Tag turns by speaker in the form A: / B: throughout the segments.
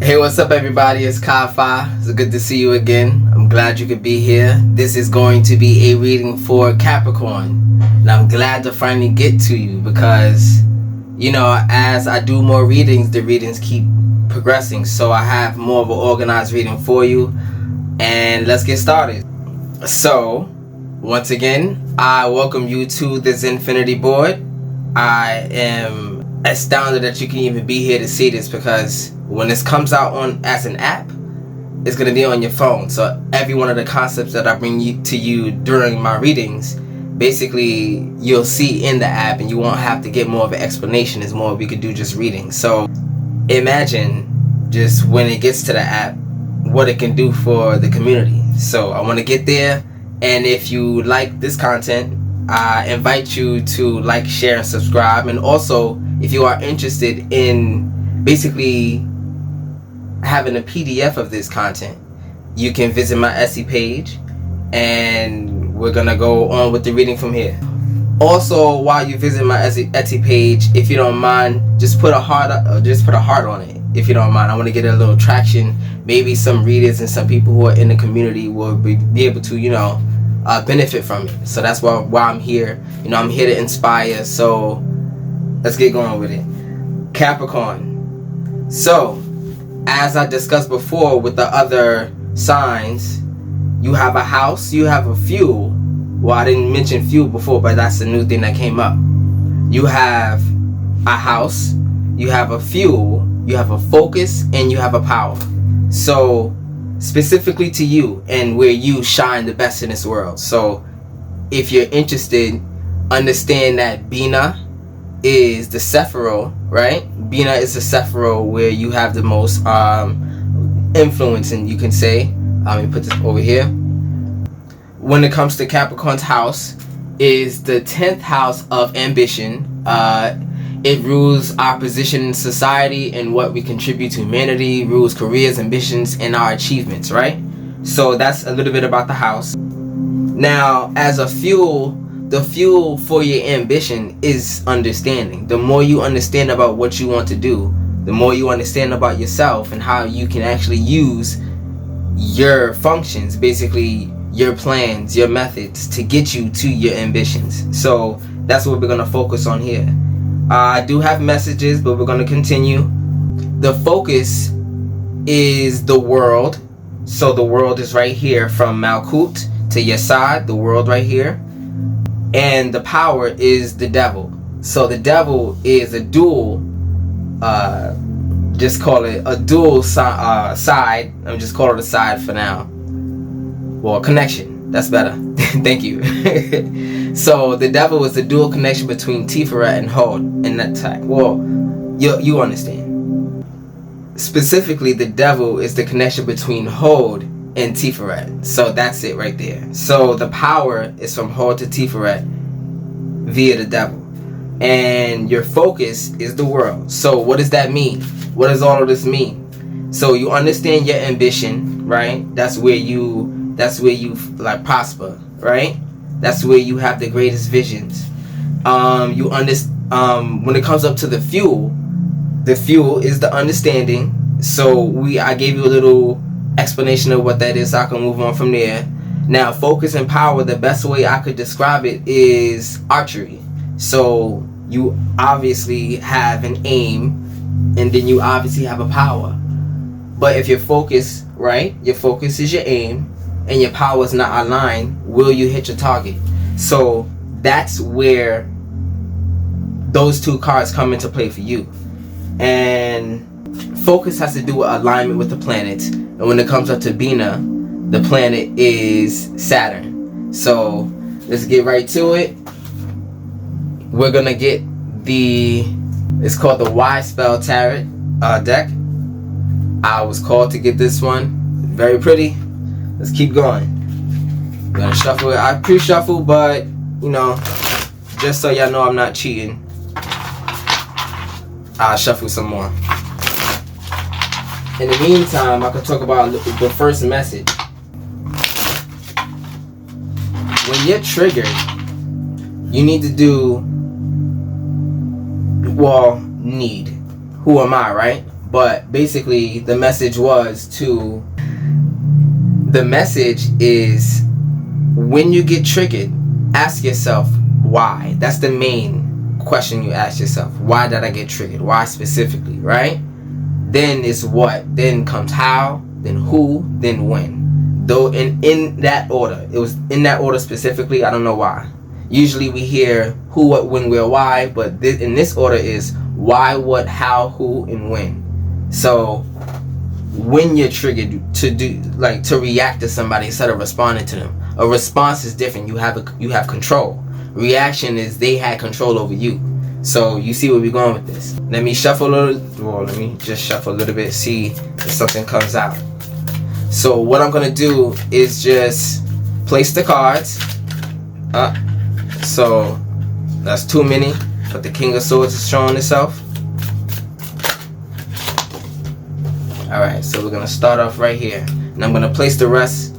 A: Hey, what's up everybody? It's KyFy. It's good to see you again. I'm glad you could be here. This is going to be a reading for Capricorn. And I'm glad to finally get to you because, you know, as I do more readings, the readings keep progressing. So I have more of an organized reading for you. And let's get started. So, once again, I welcome you to the Zin-Finity Board. I am astounded that you can even be here to see this because when this comes out on as an app, it's going to be on your phone. So every one of the concepts that I bring to you during my readings, basically you'll see in the app and you won't have to get more of an explanation. It's more we could do just reading. So imagine just when it gets to the app, what it can do for the community. So I want to get there, and if you like this content, I invite you to like, share, and subscribe. And also, if you are interested in basically having a PDF of this content, you can visit my Etsy page, and we're gonna go on with the reading from here. Also, while you visit my Etsy page, if you don't mind, just put a heart on it. If you don't mind, I want to get a little traction. Maybe some readers and some people who are in the community will be able to, you know, benefit from it. So that's why I'm here. You know, I'm here to inspire. So let's get going with it. Capricorn. So as I discussed before with the other signs, you have a house, you have a fuel. Well, I didn't mention fuel before, but that's the new thing that came up. You have a house, you have a fuel, you have a focus, and you have a power. So specifically to you and where you shine the best in this world. So if you're interested, understand that Bina is the Sephiroth, right? Bina is the Sephiroth where you have the most influence, and you can say, let me put this over here. When it comes to Capricorn's house, is the 10th house of ambition. It rules our position in society and what we contribute to humanity, rules careers, ambitions, and our achievements, right? So that's a little bit about the house. Now, as a fuel, the fuel for your ambition is understanding. The more you understand about what you want to do, the more you understand about yourself and how you can actually use your functions, basically your plans, your methods to get you to your ambitions. So that's what we're going to focus on here. I do have messages, but we're going to continue. The focus is the world. So the world is right here from Malkut to your side, the world right here. And the power is the devil. So the devil is a dual, just call it a dual side. I'm just call it a side for now. Well, connection. That's better. Thank you. So the devil is the dual connection between Tiferet and Hod in that type. Well, you understand. Specifically, the devil is the connection between Hod and Tiferet. So that's it right there. So the power is from Hod to Tiferet via the devil. And your focus is the world. So what does that mean? What does all of this mean? So you understand your ambition, right? That's where you like prosper, right? That's where you have the greatest visions. You understand when it comes up to the fuel is the understanding. So I gave you a little explanation of what that is, so I can move on from there. Now, focus and power, the best way I could describe it is archery. So you obviously have an aim, and then you obviously have a power. But if your focus, right, your focus is your aim, and your power is not aligned, will you hit your target? So that's where those two cards come into play for you. And focus has to do with alignment with the planets. And when it comes up to Bina, the planet is Saturn. So let's get right to it. We're gonna get it's called the Y Spell Tarot deck. I was called to get this one. Very pretty. Let's keep going. I'm gonna shuffle it. I pre-shuffle, but you know, just so y'all know I'm not cheating, I'll shuffle some more. In the meantime, I could talk about the first message. When you're triggered, you need to do, well, need. Who am I, right? But basically the message is, when you get triggered, ask yourself why. That's the main question you ask yourself. Why did I get triggered? Why specifically, right? Then is what, then comes how, then who, then when. Though in that order. It was in that order specifically. I don't know why. Usually we hear who, what, when, where, why, but in this order is why, what, how, who, and when. So when you're triggered to react to somebody instead of responding to them, a response is different. You have control. Reaction is they had control over you. So you see where we're going with this. Let me shuffle a little. Well, let me just shuffle a little bit, see if something comes out. So what I'm gonna do is just place the cards. So that's too many, but the King of Swords is showing itself. Alright, so we're gonna start off right here, and I'm gonna place the rest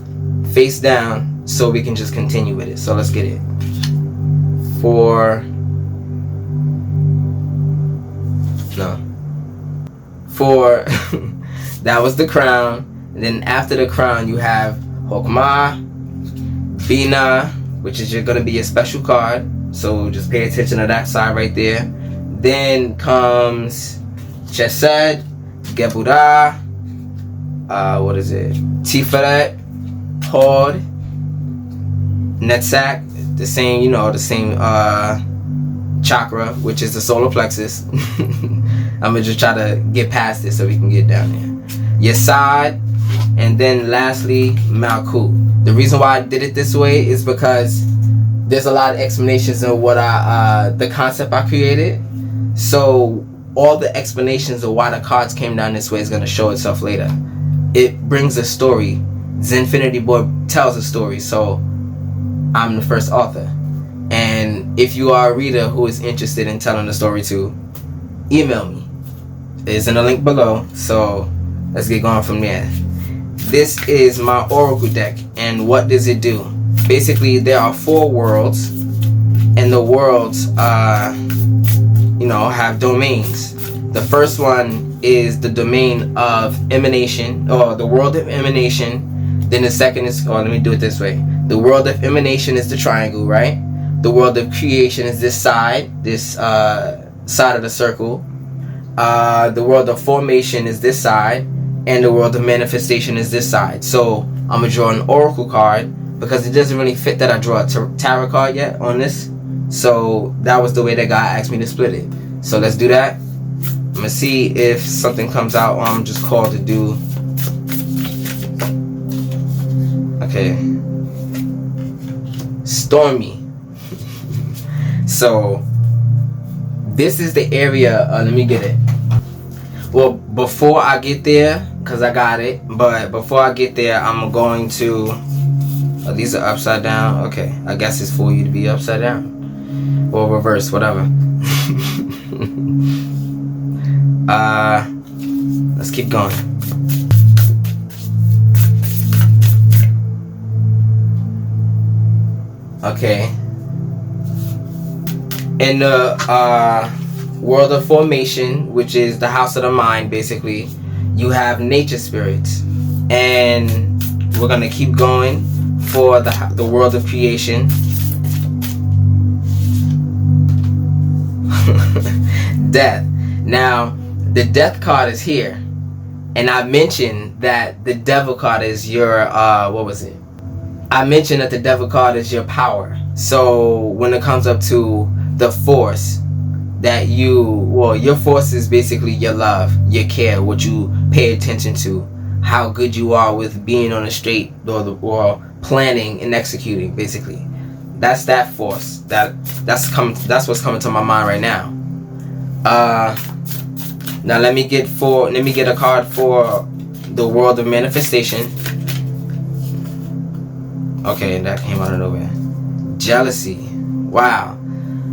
A: face down so we can just continue with it. So let's get it. Four. That was the crown. And then after the crown you have Hokmah, Bina, which is gonna be a special card. So just pay attention to that side right there. Then comes Chesed, Gebudah, what is it? Tiferet, Hod, Netzach, the same chakra, which is the solar plexus. I'm gonna just try to get past this so we can get down there. Yesod, and then lastly Malkut. The reason why I did it this way is because there's a lot of explanations of what the concept I created. So all the explanations of why the cards came down this way is going to show itself later. It brings a story. Zin-Finity Board tells a story, so I'm the first author. And if you are a reader who is interested in telling the story too, email me. It's in the link below, so let's get going from there. This is my Oracle deck, and what does it do? Basically, there are 4 worlds, and the worlds have domains. The first one is the domain of emanation, or the world of emanation. Then the second is, let me do it this way. The world of emanation is the triangle, right? The world of creation is this side of the circle. The world of formation is this side, and the world of manifestation is this side. So I'm gonna draw an oracle card because it doesn't really fit that I draw a tarot card yet on this. So that was the way that God asked me to split it. So let's do that. I'm gonna see if something comes out, or I'm just called to do. Okay. Stormy. So this is the area. Let me get it. Well, before I get there, because I got it, but before I get there, I'm going to. These are upside down. Okay, I guess it's for you to be upside down or reverse, whatever. Let's keep going. Okay. In the world of formation, which is the house of the mind, basically, you have nature spirits, and we're gonna keep going for the world of creation. Death. Now, the death card is here, and I mentioned that the devil card is your what was it? I mentioned that the devil card is your power. So when it comes up to the force that your force is basically your love, your care, what you pay attention to, how good you are with being on the straight or planning and executing. Basically, that's that force. That's what's coming to my mind right now. Now let me get a card for the world of manifestation. Okay, that came out of nowhere. Jealousy. Wow.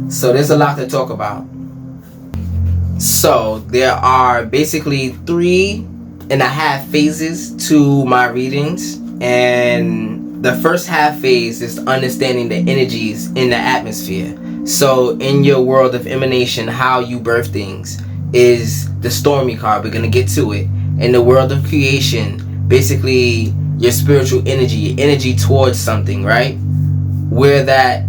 A: So there's a lot to talk about. So there are basically 3.5 phases to my readings, and the first half phase is understanding the energies in the atmosphere. So in your world of emanation, how you birth things is the stormy card. We're gonna get to it. In the world of creation, basically your spiritual energy, your energy towards something, right? Where that,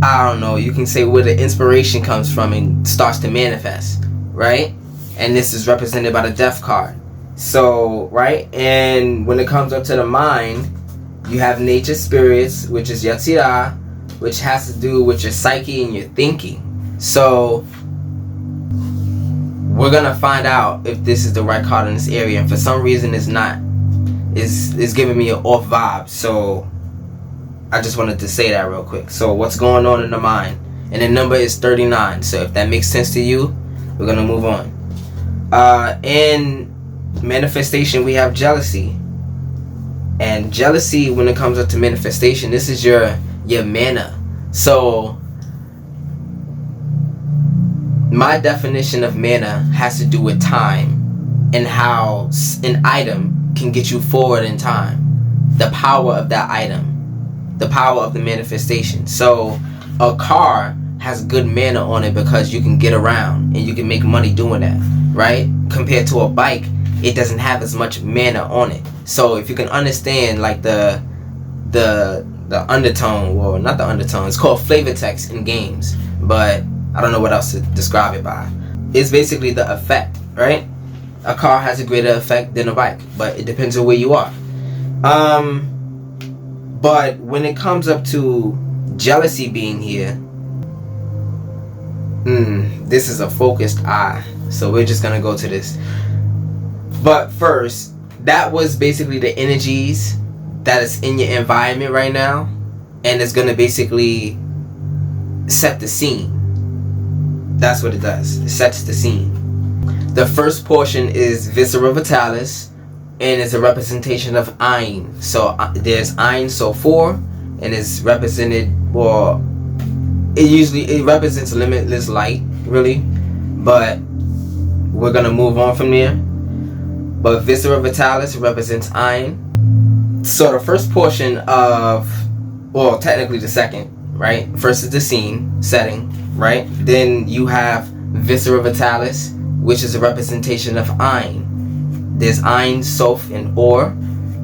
A: I don't know, you can say where the inspiration comes from and starts to manifest, right? And this is represented by the death card. So, right? And when it comes up to the mind, you have nature spirits, which is Yatsira, which has to do with your psyche and your thinking. So we're gonna find out if this is the right card in this area, and for some reason it's not. It's giving me an off vibe. So I just wanted to say that real quick. So what's going on in the mind? And the number is 39. So if that makes sense to you, we're gonna move on. In manifestation, we have jealousy. And jealousy, when it comes up to manifestation, this is your mana. So my definition of mana has to do with time and how an item can get you forward in time. The power of that item, the power of the manifestation. So a car has good mana on it because you can get around and you can make money doing that, right? Compared to a bike, it doesn't have as much mana on it. So if you can understand like the undertone, well, not the undertone, it's called flavor text in games, but I don't know what else to describe it by. It's basically the effect, right? A car has a greater effect than a bike, but it depends on where you are. But when it comes up to jealousy being here, this is a focused eye, so we're just gonna go to this. But first, that was basically the energies that is in your environment right now, and it's gonna basically set the scene. That's what it does. It sets the scene. The first portion is Viscera Vitalis, and it's a representation of Ayn. So there's Ayn, so 4, and it's represented, well, it represents limitless light, really, but we're gonna move on from there. But Viscera Vitalis represents Ayn. So the first portion of, well, technically the second, right? First is the scene setting, right? Then you have Viscera Vitalis, which is a representation of Ayn. There's Ayn, Soph, and Or.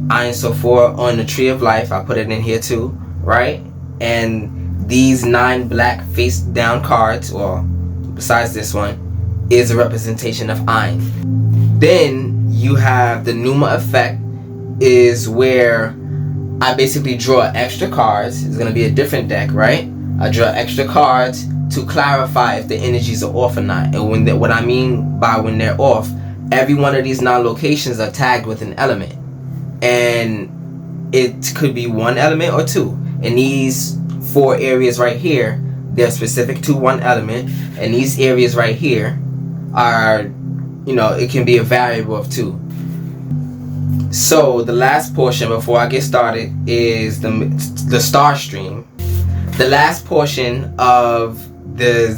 A: Ayn, Soph, Or on the Tree of Life. I put it in here too, right? And these 9 black face down cards, or besides this one, is a representation of Ayn. Then you have the Numa effect, is where I basically draw extra cards. It's gonna be a different deck, right? I draw extra cards to clarify if the energies are off or not. And what I mean by when they're off, every one of these 9 locations are tagged with an element, and it could be 1 element or 2. And these 4 areas right here, they're specific to 1 element, and these areas right here are, you know, it can be a variable of 2. So the last portion before I get started is the star stream. The last portion of the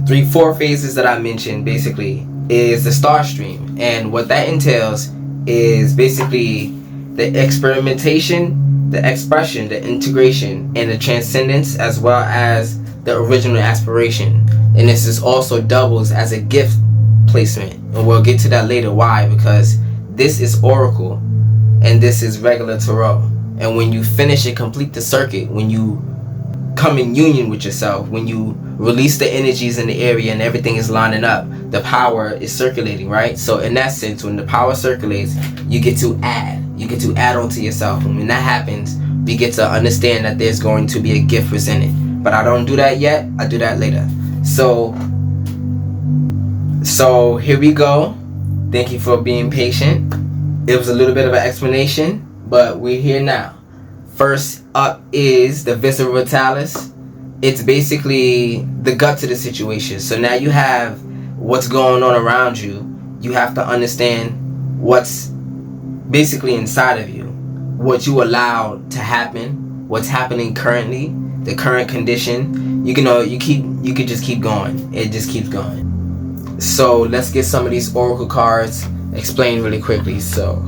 A: 3-4 phases that I mentioned basically is the star stream, and what that entails is basically the experimentation, the expression, the integration, and the transcendence, as well as the original aspiration. And this is also doubles as a gift placement, and we'll get to that later. Why? Because this is oracle and this is regular tarot, and when you finish and complete the circuit, when you come in union with yourself, when you release the energies in the area and everything is lining up, the power is circulating, right? So in that sense, when the power circulates, you get to add on to yourself, and when that happens, you get to understand that there's going to be a gift presented. But I don't do that yet, I do that later. So here we go. Thank you for being patient. It was a little bit of an explanation, but we're here now. First up is the Viscera Vitalis. It's basically the guts of the situation. So now you have what's going on around you. You have to understand what's basically inside of you, what you allow to happen, what's happening currently, the current condition. You could just keep going. It just keeps going. So let's get some of these oracle cards explained really quickly. So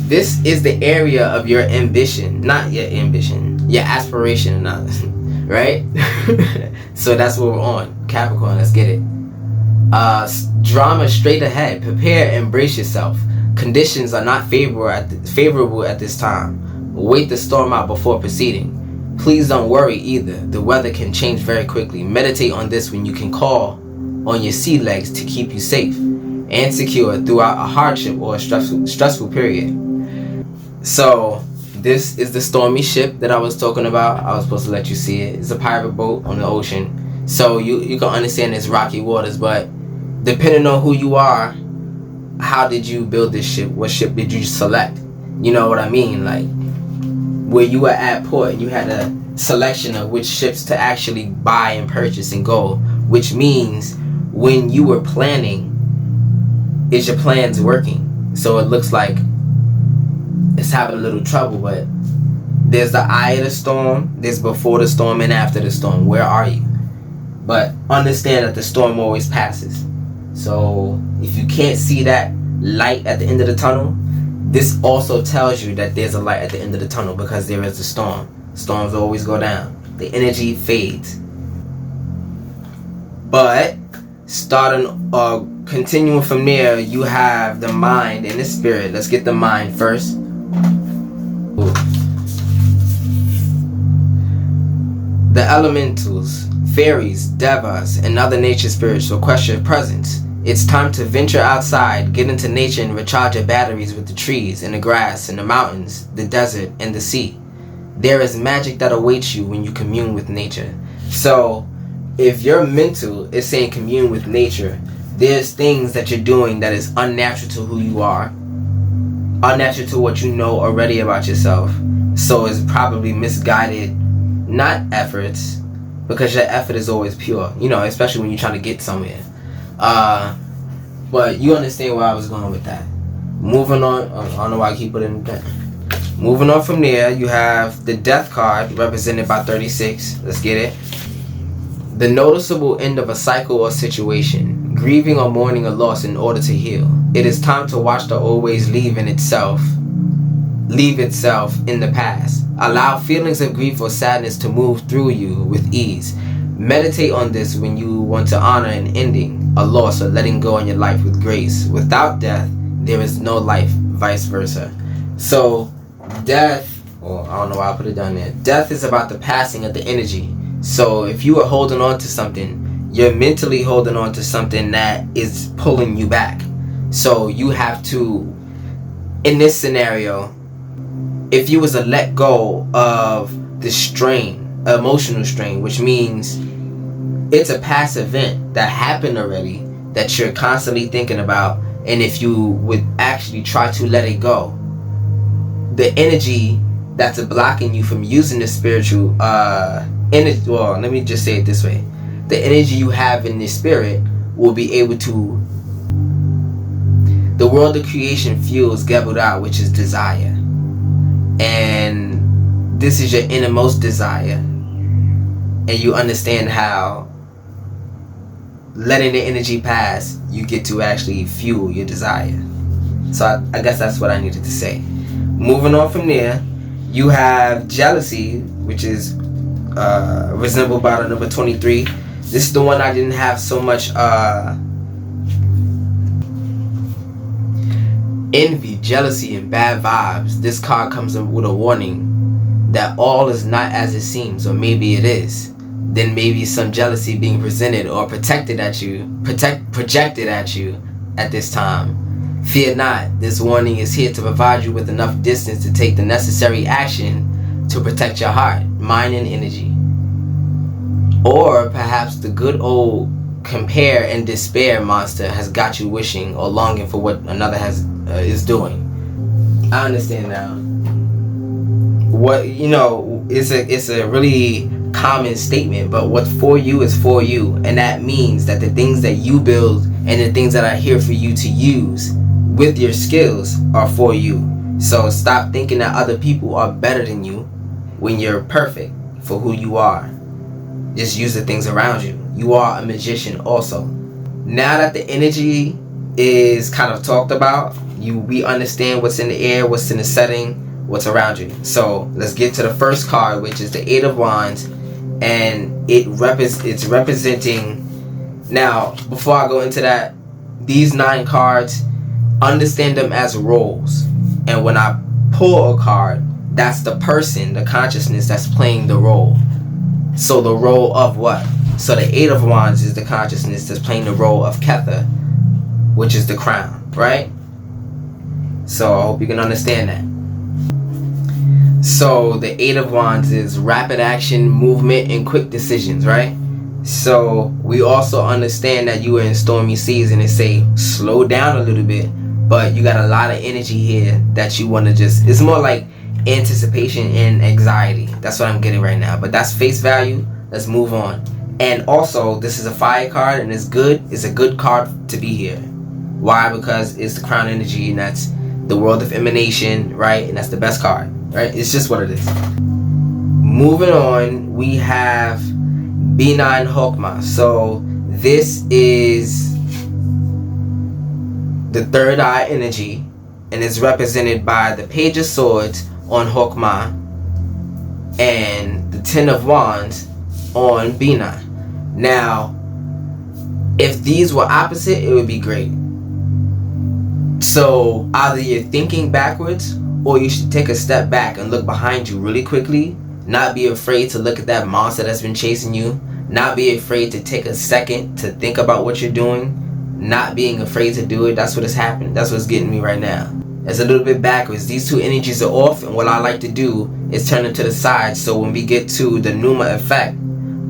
A: this is the area of your ambition, not your ambition, your aspiration, Right? So that's what we're on. Capricorn, let's get it. Drama straight ahead. Prepare and brace yourself. Conditions are not favorable at this time. Wait the storm out before proceeding. Please don't worry either. The weather can change very quickly. Meditate on this when you can call on your sea legs to keep you safe and secure throughout a hardship or a stressful period. So this is the stormy ship that I was talking about. I was supposed to let you see it. It's a pirate boat on the ocean. So you can understand it's rocky waters, but depending on who you are, how did you build this ship? What ship did you select? You know what I mean? Like, where you were at port, you had a selection of which ships to actually buy and purchase and go, which means when you were planning, is your plans working? So it looks like it's having a little trouble, but there's the eye of the storm, there's before the storm and after the storm. Where are you? But understand that the storm always passes. So if you can't see that light at the end of the tunnel, this also tells you that there's a light at the end of the tunnel, because there is a storm. Storms always go down. The energy fades. But continuing from there, you have the mind and the spirit. Let's get the mind first. Ooh. The elementals, fairies, devas, and other nature spirits request your presence. It's time to venture outside, get into nature, and recharge your batteries with the trees and the grass and the mountains, the desert and the sea. There is magic that awaits you when you commune with nature. So if your mental is saying commune with nature, there's things that you're doing that is unnatural to who you are, unnatural to what you know already about yourself. So it's probably misguided, not efforts, because your effort is always pure, you know, especially when you're trying to get somewhere. But you understand where I was going with that. Moving on, I don't know why I keep putting that. Moving on from there, you have the death card represented by 36. Let's get it. The noticeable end of a cycle or situation, grieving or mourning a loss in order to heal. It is time to watch the old ways leave itself in the past. Allow feelings of grief or sadness to move through you with ease. Meditate on this when you want to honor an ending, a loss, or letting go in your life with grace. Without death, there is no life, vice versa. So, death, or I don't know why I put it down there. Death is about the passing of the energy. So, if you are holding on to something, you're mentally holding on to something that is pulling you back. So, you have to, in this scenario, if you was to let go of the strain, emotional strain, which means it's a past event that happened already that you're constantly thinking about, and if you would actually try to let it go, the energy that's blocking you from using the spiritual energy, well, let me just say it this way, the energy you have in the spirit will be able to, the world of creation fuels gathered out, which is desire, and this is your innermost desire. And you understand how letting the energy pass, you get to actually fuel your desire. So I guess that's what I needed to say. Moving on from there, you have jealousy, which is resembled by the number 23. This is the one I didn't have so much envy, jealousy, and bad vibes. This card comes in with a warning that all is not as it seems, or maybe it is. Then maybe some jealousy being presented or projected at you at this time. Fear not, this warning is here to provide you with enough distance to take the necessary action to protect your heart, mind, and energy. Or perhaps the good old compare and despair monster has got you wishing or longing for what another is doing. I understand now. What, you know, it's a really common statement, but what's for you is for you, and that means that the things that you build and the things that are here for you to use with your skills are for you. So stop thinking that other people are better than you when you're perfect for who you are. Just use the things around you. You are a magician also. Now that the energy is kind of talked about, we understand what's in the air, what's in the setting, what's around you. So let's get to the first card, which is the 8 of Wands and it's representing. Now, before I go into that, these 9 cards, understand them as roles. And when I pull a card, that's the person, the consciousness that's playing the role. So the role of what? So the 8 of Wands is the consciousness that's playing the role of Kether, which is the crown, right? So I hope you can understand that. So the 8 of Wands is rapid action, movement, and quick decisions, right? So we also understand that you are in stormy seas, and they say slow down a little bit, but you got a lot of energy here that you want to just, it's more like anticipation and anxiety. That's what I'm getting right now, but that's face value. Let's move on. And also, this is a fire card, and it's good. It's a good card to be here. Why? Because it's the crown energy, and that's the world of emanation, right? And that's the best card, right? It's just what it is. Moving on, we have B9 Hokmah. So this is the third eye energy, and is represented by the Page of Swords on Hokmah and the 10 of Wands on B9. Now, if these were opposite, it would be great. So either you're thinking backwards, or you should take a step back and look behind you really quickly. Not be afraid to look at that monster that's been chasing you. Not be afraid to take a second to think about what you're doing. Not being afraid to do it. That's what is happening. That's what's getting me right now. It's a little bit backwards. These 2 energies are off, and what I like to do is turn them to the side, so when we get to the Numa effect,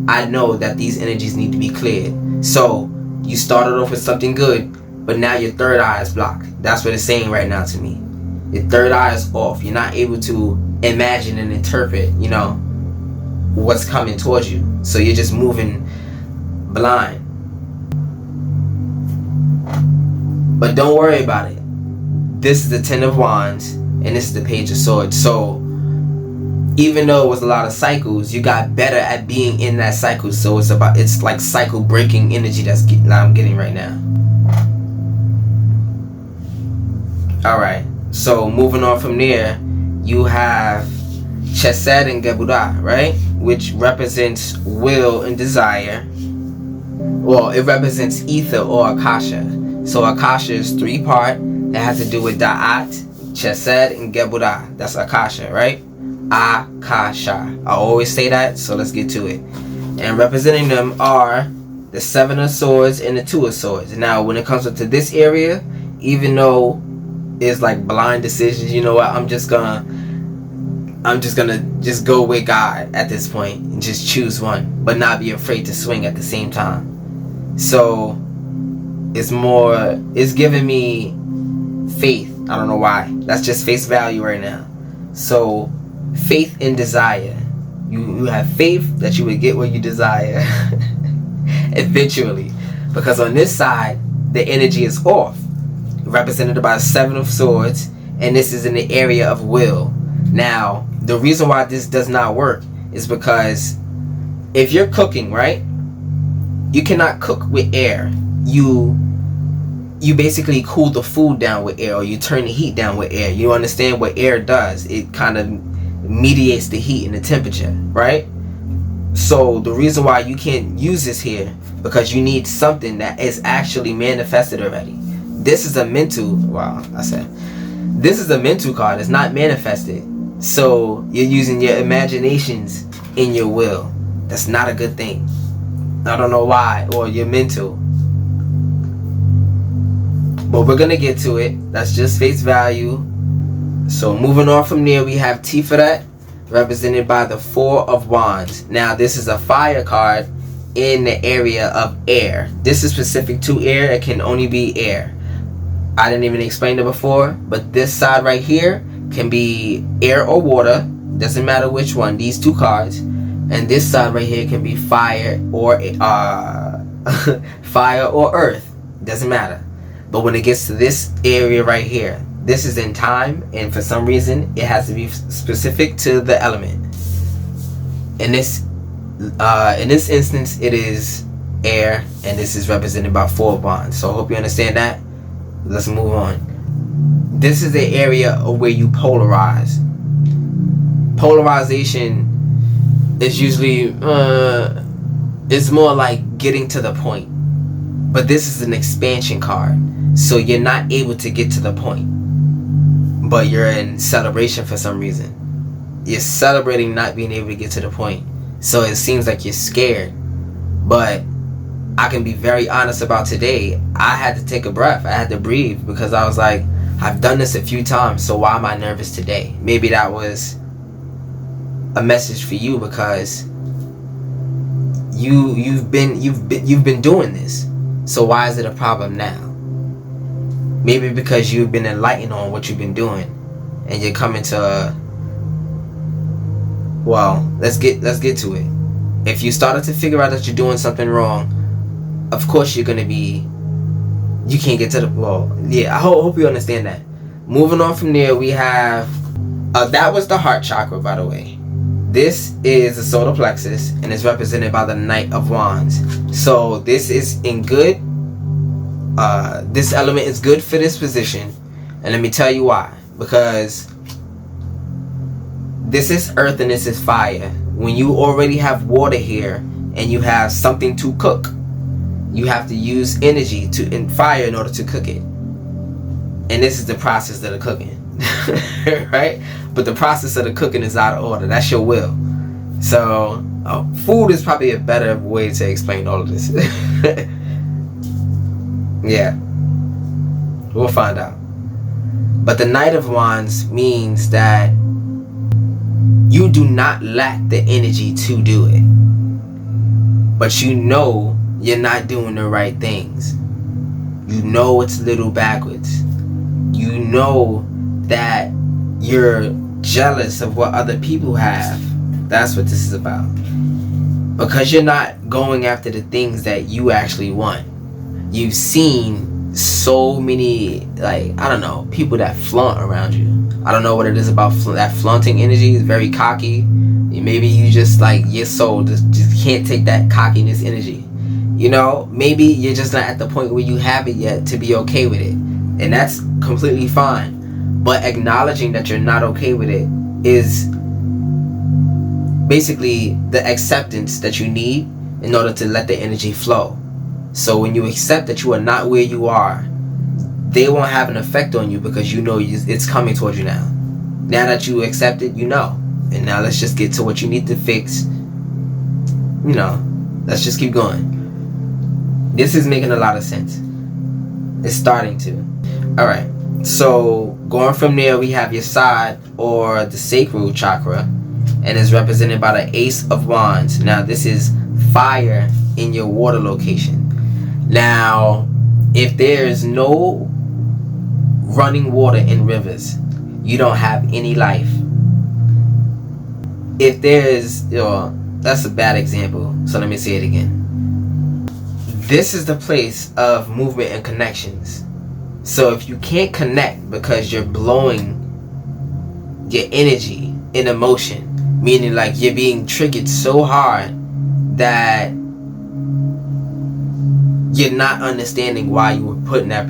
A: I know that these energies need to be cleared. So you started off with something good, but now your third eye is blocked. That's what it's saying right now to me. Your third eye is off. You're not able to imagine and interpret, you know, what's coming towards you. So you're just moving blind. But don't worry about it. This is the 10 of Wands, and this is the Page of Swords. So even though it was a lot of cycles, you got better at being in that cycle. So it's like cycle breaking energy that I'm getting right now. Alright, so moving on from there, you have Chesed and Gebudah, right? Which represents will and desire. Well, it represents ether or Akasha. So Akasha is 3-part. That has to do with Da'at, Chesed, and Gebudah. That's Akasha, right? Akasha. I always say that, so let's get to it. And representing them are the 7 of Swords and the 2 of Swords. Now, when it comes to this area, even though it's like blind decisions, you know what? I'm just gonna just go with God at this point and just choose one, but not be afraid to swing at the same time. So it's giving me faith. I don't know why. That's just face value right now. So faith and desire. You have faith that you would get what you desire eventually, because on this side the energy is off, represented by 7 of Swords, and this is in the area of will. Now, the reason why this does not work is because if you're cooking, right, you cannot cook with air. You basically cool the food down with air, or you turn the heat down with air. You understand what air does? It kind of mediates the heat and the temperature, right? So the reason why you can't use this here, because you need something that is actually manifested already. This is a mental, this is a mental card. It's not manifested. So you're using your imaginations in your will. That's not a good thing. I don't know why. Or your mental. But we're gonna get to it. That's just face value. So moving on from there, we have Tiferet, represented by the 4 of Wands. Now this is a fire card in the area of air. This is specific to air. It can only be air. I didn't even explain it before, but this side right here can be air or water. Doesn't matter which one. These 2 cards. And this side right here can be fire or fire or earth. Doesn't matter. But when it gets to this area right here, this is in time, and for some reason it has to be specific to the element. In this instance, it is air, and this is represented by 4 bonds. So I hope you understand that. Let's move on. This is the area where you polarize. Polarization It's usually it's more like getting to the point. But this is an expansion card, so you're not able to get to the point, but you're in celebration for some reason. You're celebrating not being able to get to the point, so it seems like you're scared. But I can be very honest about today. I had to take a breath. I had to breathe, because I was like, I've done this a few times, so why am I nervous today? Maybe that was a message for you, because you've been doing this. So why is it a problem now? Maybe because you've been enlightened on what you've been doing, and you're coming to well, let's get to it. If you started to figure out that you're doing something wrong, of course you can't get to the I hope you understand that. Moving on from there, we have that was the heart chakra, by the way. This is the solar plexus, and is represented by the Knight of Wands. So this is in good. This element is good for this position, and let me tell you why. Because this is earth and this is fire. When you already have water here and you have something to cook, you have to use energy and fire in order to cook it. And this is the process of the cooking, right? But the process of the cooking is out of order. That's your will. So food is probably a better way to explain all of this. Yeah, we'll find out. But the Knight of Wands means that you do not lack the energy to do it, but you know you're not doing the right things. You know it's a little backwards. You know that you're jealous of what other people have. That's what this is about. Because you're not going after the things that you actually want. You've seen so many, like, I don't know, people that flaunt around you. I don't know what it is about that flaunting energy. It's very cocky. Maybe you just, like, your soul just can't take that cockiness energy. You know, maybe you're just not at the point where you have it yet to be okay with it. And that's completely fine. But acknowledging that you're not okay with it is basically the acceptance that you need in order to let the energy flow. So when you accept that you are not where you are, they won't have an effect on you, because you know it's coming towards you now. Now that you accept it, you know. And now let's just get to what you need to fix. You know, let's just keep going. This is making a lot of sense. It's starting to. Alright, so going from there, we have your side, or the sacral chakra, and is represented by the Ace of Wands. Now this is fire in your water location. Now, if there is no running water in rivers, you don't have any life. If there is, that's a bad example, so let me say it again. This is the place of movement and connections. So if you can't connect because you're blowing your energy in emotion, meaning like you're being triggered so hard that you're not understanding why you were put in that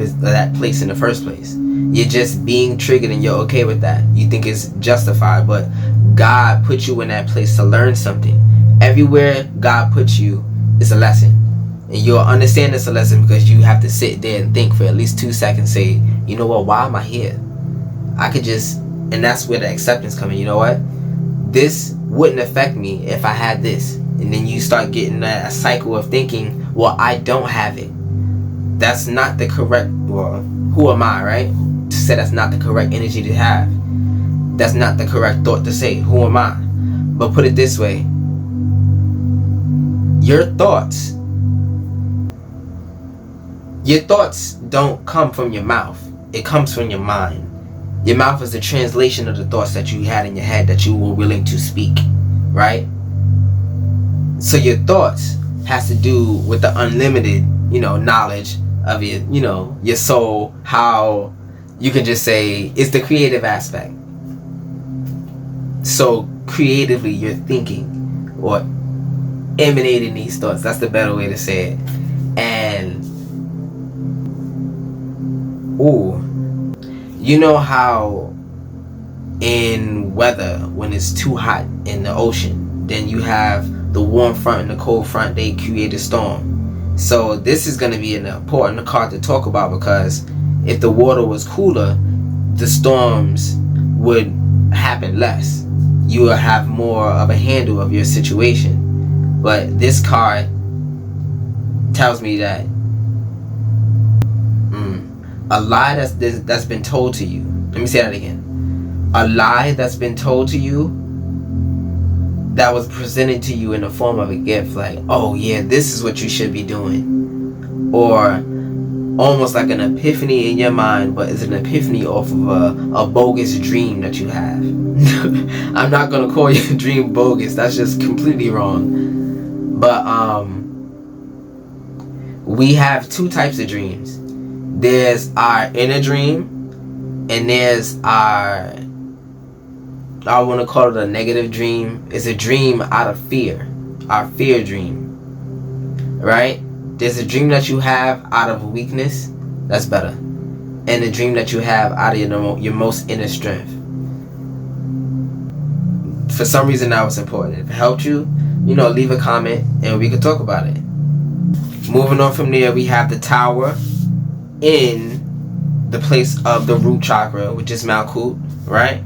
A: place in the first place. You're just being triggered and you're okay with that. You think it's justified, but God put you in that place to learn something. Everywhere God puts you is a lesson. And you'll understand it's a lesson because you have to sit there and think for at least 2 seconds, say, you know what, why am I here? I could just, and that's where the acceptance comes in. You know what? This wouldn't affect me if I had this. And then you start getting a cycle of thinking, well, I don't have it. That's not the correct, well, who am I, right? To say that's not the correct energy to have. That's not the correct thought to say. Who am I? But put it this way. Your thoughts don't come from your mouth. It comes from your mind. Your mouth is the translation of the thoughts that you had in your head that you were willing to speak, right? So your thoughts has to do with the unlimited, knowledge of your soul. How you can just say it's the creative aspect. So creatively you're thinking or emanating these thoughts. That's the better way to say it. And you know how in weather, when it's too hot in the ocean, then you have the warm front and the cold front. They create a storm. So this is going to be an important card to talk about, because if the water was cooler, the storms would happen less. You will have more of a handle of your situation. But this card tells me that a lie that's been told to you. Let me say that again. A lie that's been told to you, that was presented to you in the form of a gift, like, oh yeah, this is what you should be doing, or almost like an epiphany in your mind, but it's an epiphany off of a bogus dream that you have. I'm not gonna call your dream bogus, that's just completely wrong. But we have two types of dreams. There's our inner dream, and there's our, I want to call it a negative dream. It's a dream out of fear, our fear dream, right? There's a dream that you have out of weakness, that's better, and the dream that you have out of your most inner strength. For some reason that was important. If it helped you, leave a comment and we could talk about it. Moving on from there, we have the Tower in the place of the root chakra, which is Malkut, right?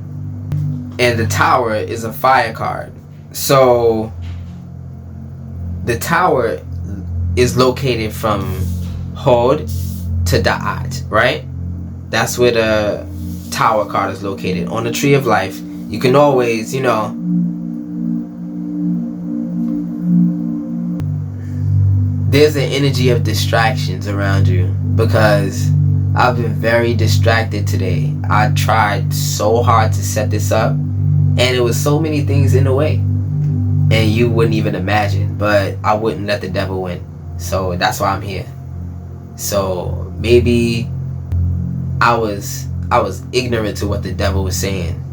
A: And the Tower is a fire card. So the Tower is located from Hod to Da'at, right? That's where the Tower card is located. On the Tree of Life, you can always, there's an energy of distractions around you, because I've been very distracted today. I tried so hard to set this up, and it was so many things in the way, and you wouldn't even imagine, but I wouldn't let the devil win. So that's why I'm here. So maybe I was ignorant to what the devil was saying.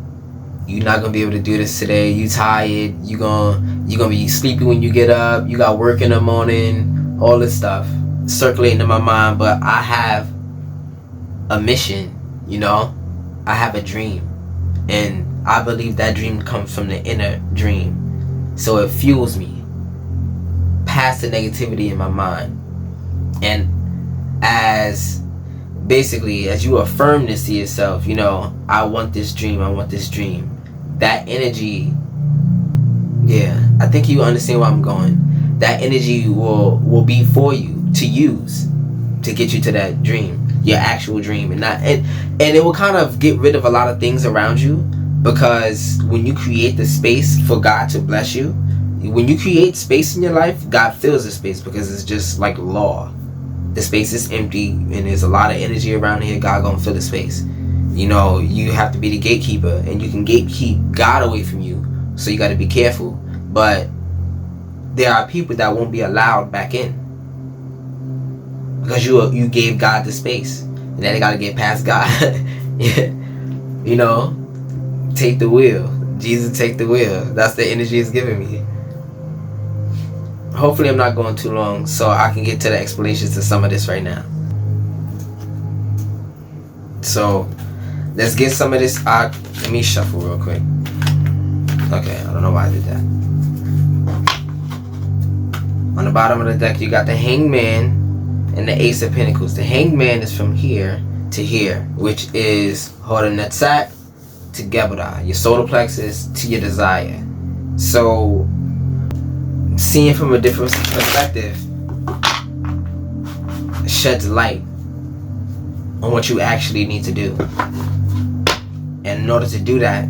A: You're not gonna be able to do this today. You tired. You're gonna be sleepy when you get up. You got work in the morning. All this stuff circulating in my mind. But I have a mission. I have a dream, and I believe that dream comes from the inner dream. So it fuels me past the negativity in my mind. And as you affirm this to yourself, I want this dream, I want this dream. That energy, yeah, I think you understand where I'm going. That energy will be for you to use to get you to that dream, your actual dream, and it will kind of get rid of a lot of things around you, because when you create the space for God to bless you, when you create space in your life, God fills the space, because it's just like law. The space is empty and there's a lot of energy around here. God gonna fill the space. You have to be the gatekeeper, and you can gatekeep God away from you. So you got to be careful. But there are people that won't be allowed back in, because you gave God the space, and then they got to get past God. Take the wheel. Jesus, take the wheel. That's the energy it's giving me. Hopefully I'm not going too long, so I can get to the explanations to some of this right now. So let's get some of this out. Let me shuffle real quick. Okay, I don't know why I did that. On the bottom of the deck, you got the Hangman and the Ace of Pentacles. The Hangman is from here to here, which is Hodanetzat to Gebra, your solar plexus to your desire. So seeing from a different perspective sheds light on what you actually need to do. And in order to do that,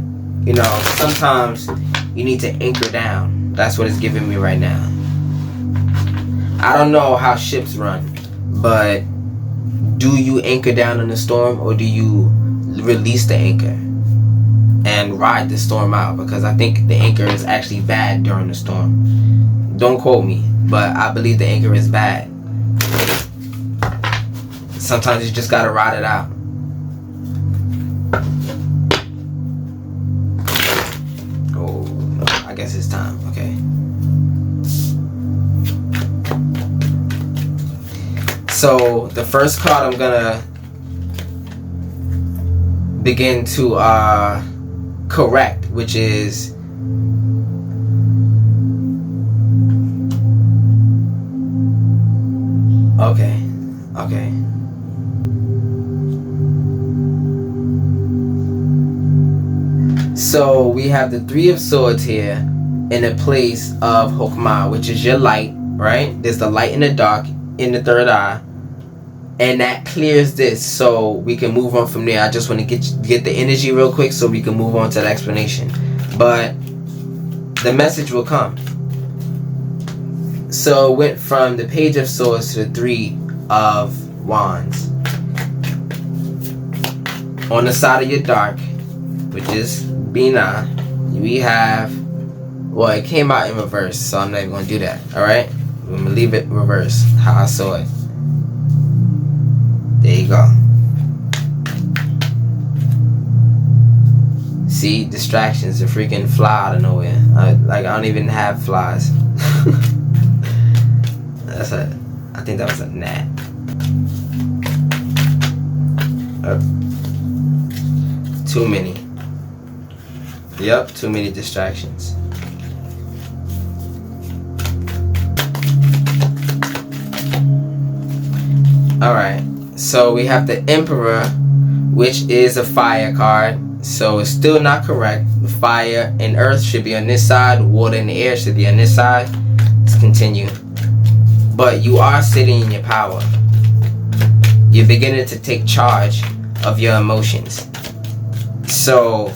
A: sometimes you need to anchor down. That's what it's giving me right now. I don't know how ships run, but do you anchor down in the storm, or do you release the anchor and ride the storm out? Because I think the anchor is actually bad during the storm. Don't quote me, but I believe the anchor is bad. Sometimes you just gotta ride it out. Oh, no, I guess it's time. Okay. So the first card I'm gonna begin to correct, which is Okay. Okay. So we have the Three of Swords here in the place of Hokmah, which is your light, right? There's the light in the dark in the third eye, and that clears this, so we can move on from there. I just want to get the energy real quick so we can move on to the explanation, but the message will come. So it went from the Page of Swords to the Three of Wands. On the side of your dark, which is Bina, we have, well, it came out in reverse, so I'm not even going to do that, alright? I'm going to leave it reverse, how I saw it. There you go. See, distractions, a freaking fly out of nowhere. I don't even have flies. I think that was a gnat. Too many. Yep, too many distractions. Alright, so we have the Emperor, which is a fire card. So it's still not correct. The fire and earth should be on this side. Water and air should be on this side. Let's continue. But you are sitting in your power. You're beginning to take charge of your emotions. So,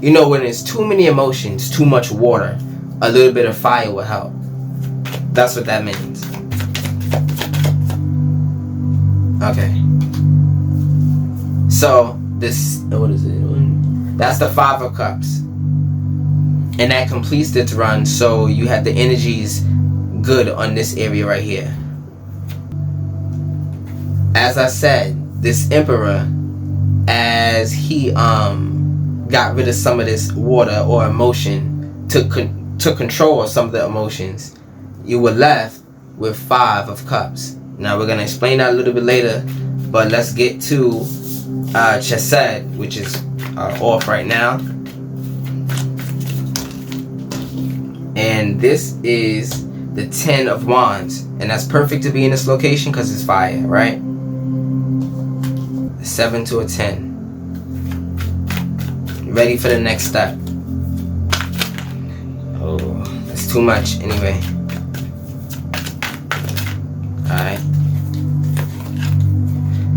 A: you know, when there's too many emotions, too much water, a little bit of fire will help. That's what that means. Okay. So, this, what is it? That's the Five of Cups. And that completes its run, so you have the energies good on this area right here. As I said, this Emperor, as he got rid of some of this water or emotion, took control of some of the emotions, you were left with Five of Cups. Now we're going to explain that a little bit later, but let's get to Chesed, which is off right now. And this is the 10 of Wands, and that's perfect to be in this location because it's fire, right? 7 to a 10. Ready for the next step. Oh, that's too much anyway. Alright.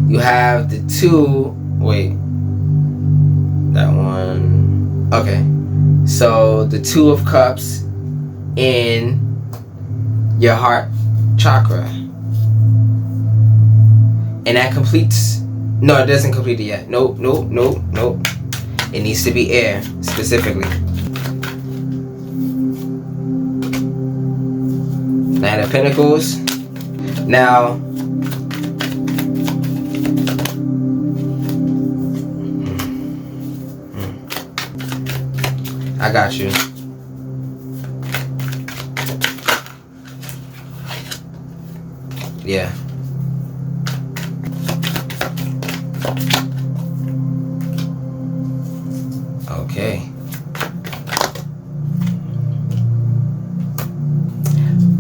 A: You have the two, wait, that one, okay. So the Two of Cups in your heart chakra. And that completes, no, it doesn't complete it yet. Nope. It needs to be air, specifically. Nine of Pentacles. Now, I got you. Yeah. Okay.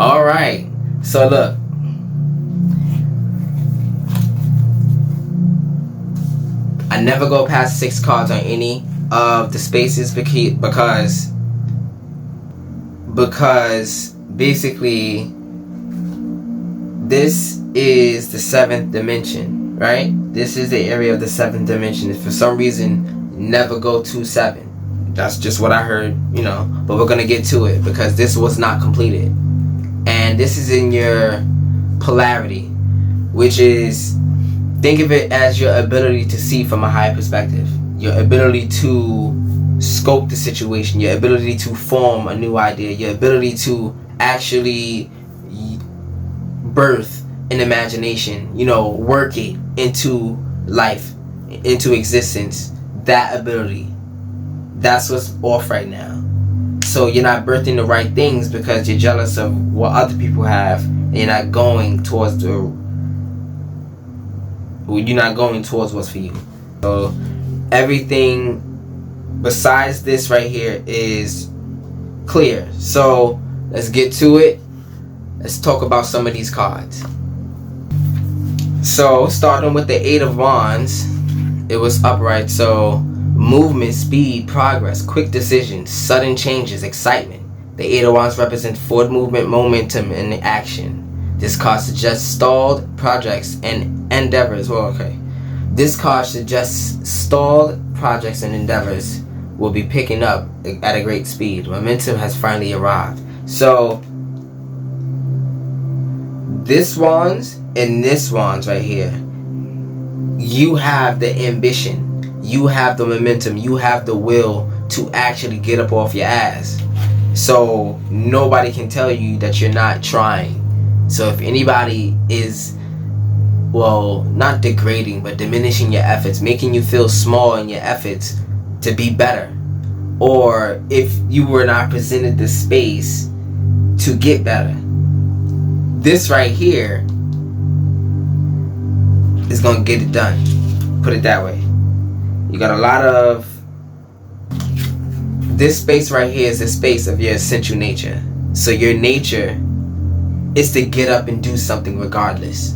A: All right. So look. I never go past 6 cards on any of the spaces because basically this is the 7th dimension, right? This is the area of the 7th dimension. If for some reason never go to 7, that's just what I heard, you know, but we're gonna get to it because this was not completed, and this is in your polarity, which is, think of it as your ability to see from a higher perspective, your ability to scope the situation, your ability to form a new idea, your ability to actually birth an imagination, you know, work it into life, into existence. That ability, that's what's off right now. So you're not birthing the right things because you're jealous of what other people have, and you're not going towards what's for you. So everything besides this right here is clear. So let's get to it. Let's talk about some of these cards. So starting with the 8 of Wands, it was upright. So movement, speed, progress, quick decisions, sudden changes, excitement. The 8 of Wands represents forward movement, momentum, and action. This card suggests stalled projects and endeavors. Well, okay. This card suggests stalled projects and endeavors will be picking up at a great speed. Momentum has finally arrived. So this Wands and this Wands right here, you have the ambition, you have the momentum, you have the will to actually get up off your ass. So nobody can tell you that you're not trying. So if anybody is, well, not degrading, but diminishing your efforts, making you feel small in your efforts to be better, or if you were not presented the space to get better, this right here is gonna get it done. Put it that way. You got a lot of this space right here is the space of your essential nature. So your nature is to get up and do something regardless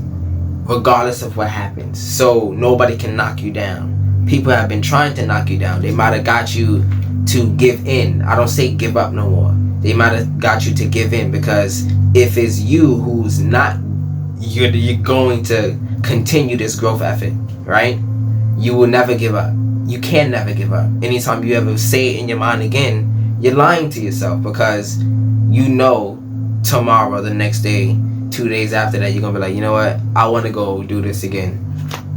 A: of what happens. So nobody can knock you down. People have been trying to knock you down. They might have got you to give in. I don't say give up no more. They might have got you to give in, because if it's you who's not, you're going to continue this growth effort, right? You will never give up. You can never give up. Anytime you ever say it in your mind again, you're lying to yourself, because you know tomorrow, the next day, 2 days after that, you're gonna be like, you know what, I want to go do this again,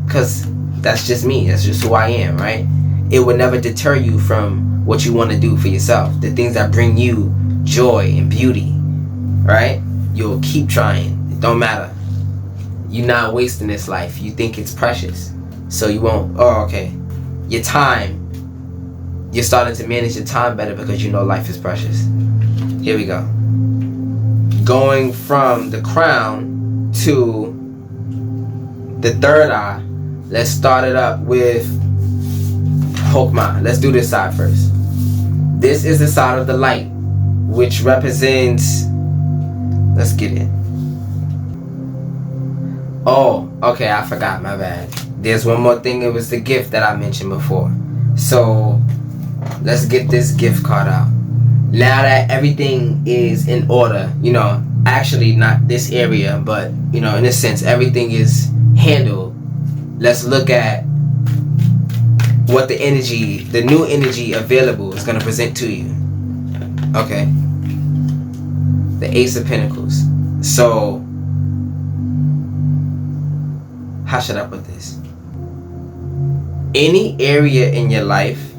A: because that's just me. That's just who I am, right? It will never deter you from what you want to do for yourself, the things that bring you joy and beauty, right? You'll keep trying. It don't matter. You're not wasting this life. You think it's precious, so you won't. Oh, okay. Your time, you're starting to manage your time better because you know life is precious. Here we go. Going from the crown to the third eye, let's start it up with Pokemon. Let's do this side first. This is the side of the light, which represents, let's get it. Oh, okay, I forgot, my bad. There's one more thing. It was the gift that I mentioned before. So let's get this gift card out. Now that everything is in order, you know, actually not this area, but, you know, in a sense, everything is handled. Let's look at what the energy, the new energy available is going to present to you. Okay. The Ace of Pentacles. So, how should I put this? Any area in your life,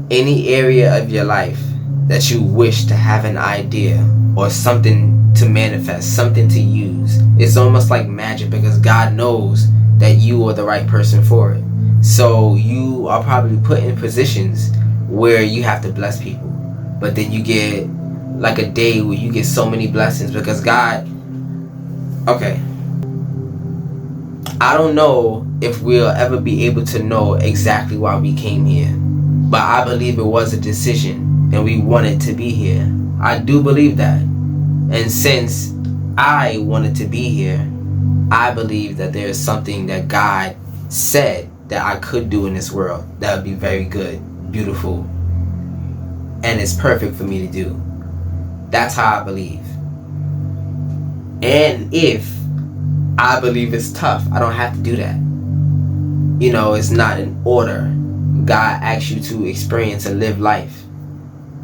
A: any area of your life that you wish to have an idea or something to manifest, something to use, it's almost like magic, because God knows that you are the right person for it. So you are probably put in positions where you have to bless people, but then you get like a day where you get so many blessings because God, okay, I don't know if we'll ever be able to know exactly why we came here, but I believe it was a decision and we wanted to be here. I do believe that. And since I wanted to be here, I believe that there is something that God said that I could do in this world that would be very good, beautiful, and it's perfect for me to do. That's how I believe. And if I believe it's tough, I don't have to do that. You know, it's not in order. God asks you to experience and live life.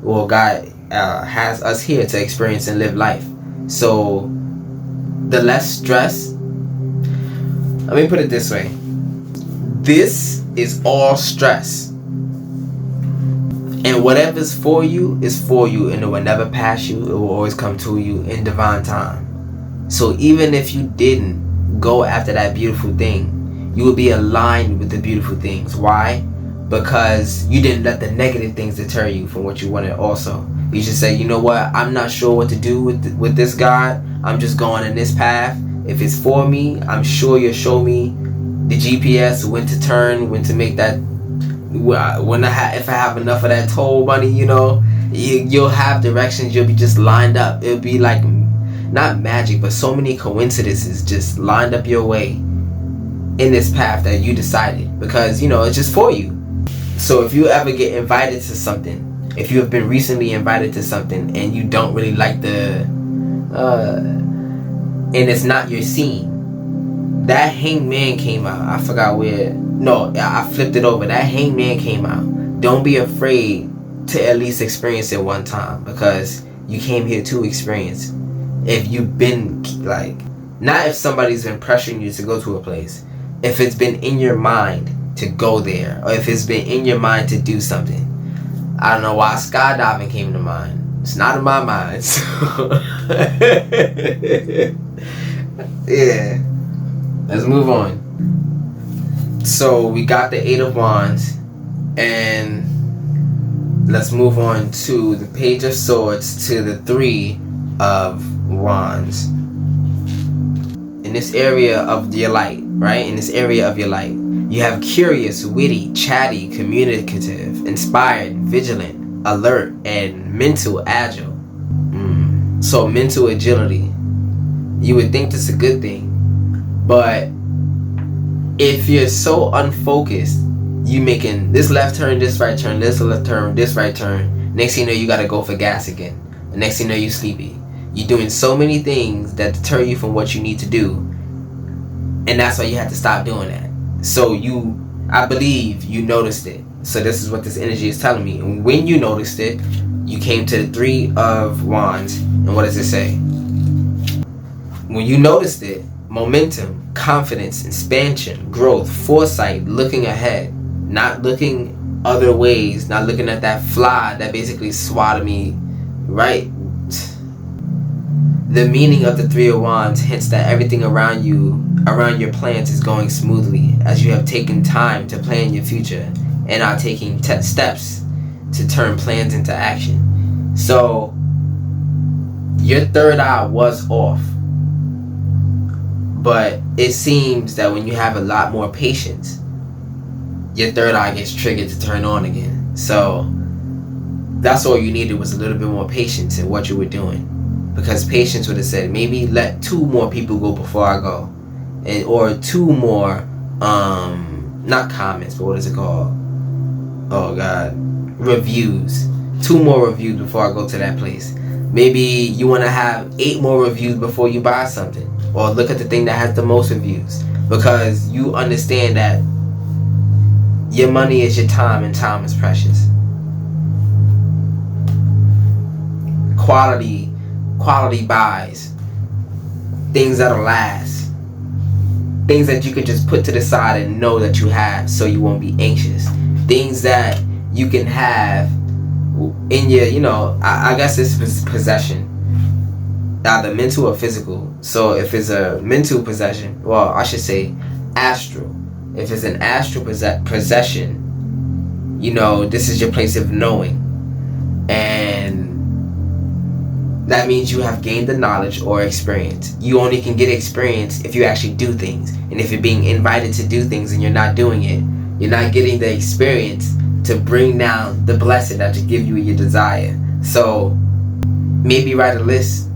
A: Well, God has us here to experience and live life. So the less stress, let me put it this way. This is all stress. And whatever's for you is for you, and it will never pass you. It will always come to you in divine time. So even if you didn't go after that beautiful thing, you will be aligned with the beautiful things. Why? Because you didn't let the negative things deter you from what you wanted also. You should say, you know what, I'm not sure what to do with this, God. I'm just going in this path. If it's for me, I'm sure you'll show me the GPS, when to turn, when to make that, if I have enough of that toll money, you know, You'll have directions. You'll be just lined up. It'll be like, not magic, but so many coincidences just lined up your way in this path that you decided, because it's just for you. So if you ever get invited to something, if you have been recently invited to something and you don't really like and it's not your scene, that hangman came out. I forgot where. No, I flipped it over. That hangman came out. Don't be afraid to at least experience it one time, because you came here to experience. If you've been not if somebody's been pressuring you to go to a place, if it's been in your mind to go there, or if it's been in your mind to do something. I don't know why skydiving came to mind. It's not in my mind. So yeah. Let's move on. So we got the 8 of Wands, and let's move on to the Page of Swords to the 3 of Wands. In this area of your light, right? In this area of your light, you have curious, witty, chatty, communicative, inspired, vigilant, alert, and mental agile. So mental agility. You would think this is a good thing, but if you're so unfocused, you making this left turn, this right turn, this left turn, this right turn. Next thing you know, you gotta go for gas again. The next thing you know, you're sleepy. You're doing so many things that deter you from what you need to do, and that's why you have to stop doing that. So I believe you noticed it. So this is what this energy is telling me. And when you noticed it, you came to the 3 of Wands, and what does it say? When you noticed it, momentum, confidence, expansion, growth, foresight, looking ahead, not looking other ways, not looking at that fly that basically swatted me, right? The meaning of the 3 of Wands hints that everything around your plans is going smoothly, as you have taken time to plan your future and are taking steps to turn plans into action. So your third eye was off, but it seems that when you have a lot more patience, your third eye gets triggered to turn on again. So that's all you needed, was a little bit more patience in what you were doing, because patience would have said, maybe let 2 more people go before I go, or 2 more not comments, but what is it called? Oh God, reviews. 2 more reviews before I go to that place. Maybe you want to have 8 more reviews before you buy something, or look at the thing that has the most reviews, because you understand that your money is your time, and time is precious. Quality buys, things that'll last, things that you can just put to the side and know that you have, so you won't be anxious. Things that you can have in your, I guess it's possession, either mental or physical. So if it's a mental possession, well, I should say astral. If it's an astral possession, this is your place of knowing, and that means you have gained the knowledge or experience. You only can get experience if you actually do things, and if you're being invited to do things and you're not doing it, you're not getting the experience to bring down the blessing that to give you your desire. So maybe write a list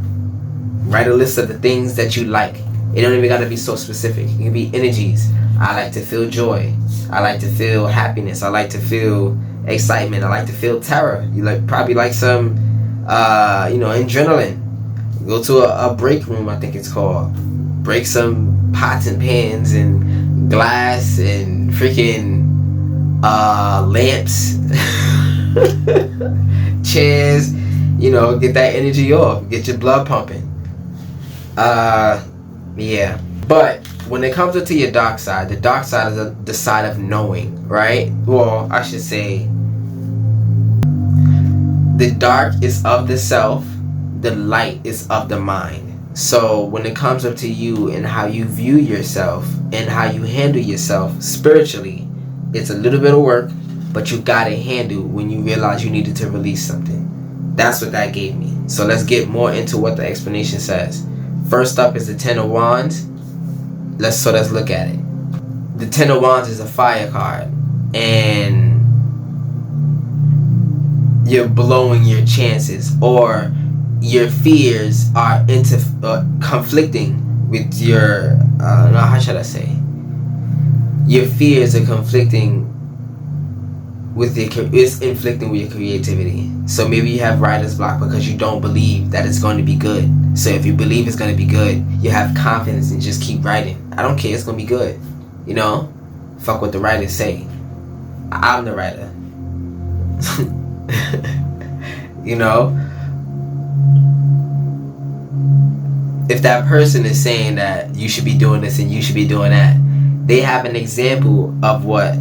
A: of the things that you like. It don't even gotta be so specific. It can be energies. I like to feel joy. I like to feel happiness. I like to feel excitement. I like to feel terror. You probably like some adrenaline. Go to a break room, I think it's called. Break some pots and pans and glass and freaking lamps, chairs, get that energy off, get your blood pumping. Yeah. But when it comes to your dark side, the dark side is the side of knowing, right? Well, I should say the dark is of the self, the light is of the mind. So when it comes up to you and how you view yourself and how you handle yourself spiritually, it's a little bit of work, but you got it handled when you realize you needed to release something. That's what that gave me. So let's get more into what the explanation says. First up is the 10 of Wands. Let's look at it. The 10 of Wands is a fire card, and you're blowing your chances, or your fears are conflicting with your no, how should I say, your fears are conflicting with it's inflicting with your creativity. So maybe you have writer's block because you don't believe that it's going to be good. So if you believe it's going to be good, you have confidence and just keep writing. I don't care, it's going to be good, you know. Fuck what the writers say, I'm the writer. You know, if that person is saying that you should be doing this and you should be doing that, they have an example of what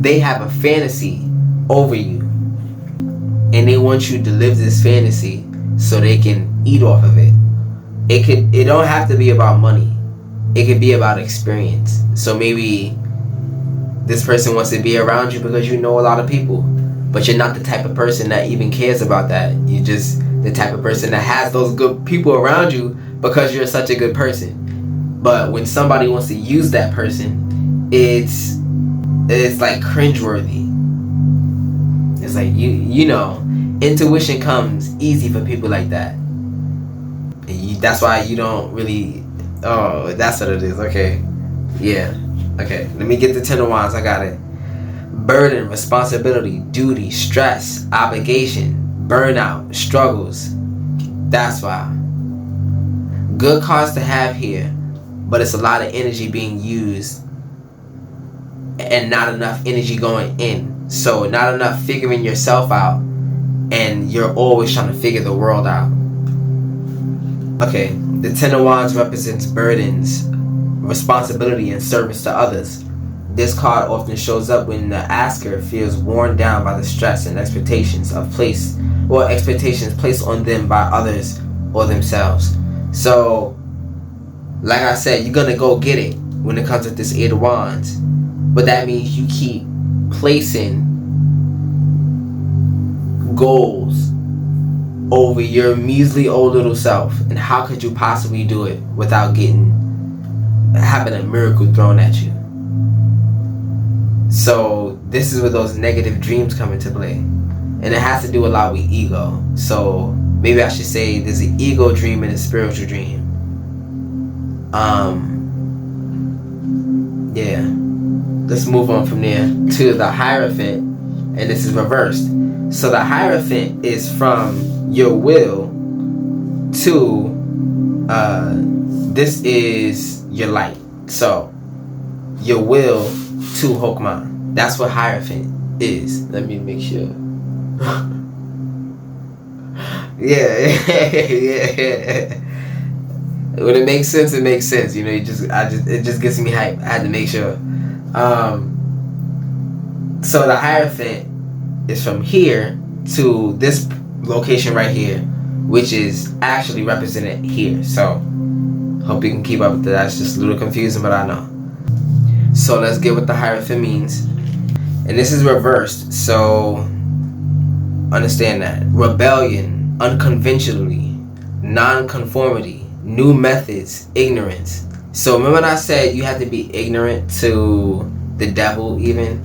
A: they have, a fantasy over you, and they want you to live this fantasy so they can eat off of it. It don't have to be about money. It could be about experience. So maybe this person wants to be around you because you know a lot of people, but you're not the type of person that even cares about that. You're just the type of person that has those good people around you because you're such a good person. But when somebody wants to use that person, it's like cringeworthy. It's like you know, intuition comes easy for people like that. And that's why you don't really. Oh, that's what it is. Okay, yeah. Okay, let me get the 10 of Wands. I got it. Burden, responsibility, duty, stress, obligation, burnout, struggles. That's why. Good cards to have here, but it's a lot of energy being used and not enough energy going in. So not enough figuring yourself out, and you're always trying to figure the world out. Okay, the 10 of Wands represents burdens, responsibility, and service to others. This card often shows up when the asker feels worn down by the stress and expectations placed on them by others or themselves. So, like I said, you're gonna go get it when it comes with this 8 of Wands. But that means you keep placing goals over your measly old little self. And how could you possibly do it without having a miracle thrown at you? So this is where those negative dreams come into play. And it has to do a lot with ego. So maybe I should say there's an ego dream and a spiritual dream. Yeah. Let's move on from there to the Hierophant. And this is reversed. So the Hierophant is from your will to this is your light. So your will to Hokmah. That's what Hierophant is. Let me make sure. yeah. When it makes sense, it makes sense. You know, it just gets me hype. I had to make sure. So the Hierophant is from here to this location right here, which is actually represented here. So hope you can keep up with that. That's just a little confusing, but I know. So let's get what the Hierophant means. And this is reversed, so understand that. Rebellion, unconventionally, non-conformity, new methods, ignorance. So remember when I said you have to be ignorant to the devil even?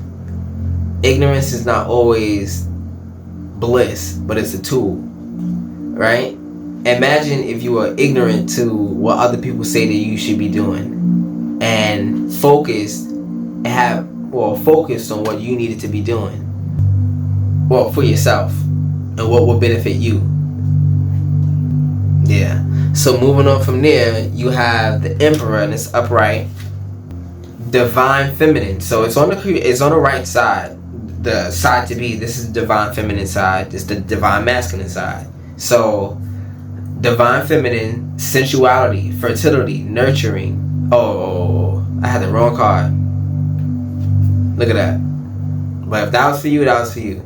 A: Ignorance is not always bliss, but it's a tool, right? Imagine if you were ignorant to what other people say that you should be doing, and focused on what you needed to be doing, well, for yourself, and what will benefit you. Yeah. So moving on from there, you have the Emperor, and it's upright. Divine Feminine. So it's on the right side. The side to be. This is the Divine Feminine side. This is the Divine Masculine side. So Divine Feminine, sensuality, fertility, nurturing. Oh, I had the wrong card. Look at that. But if that was for you, that was for you.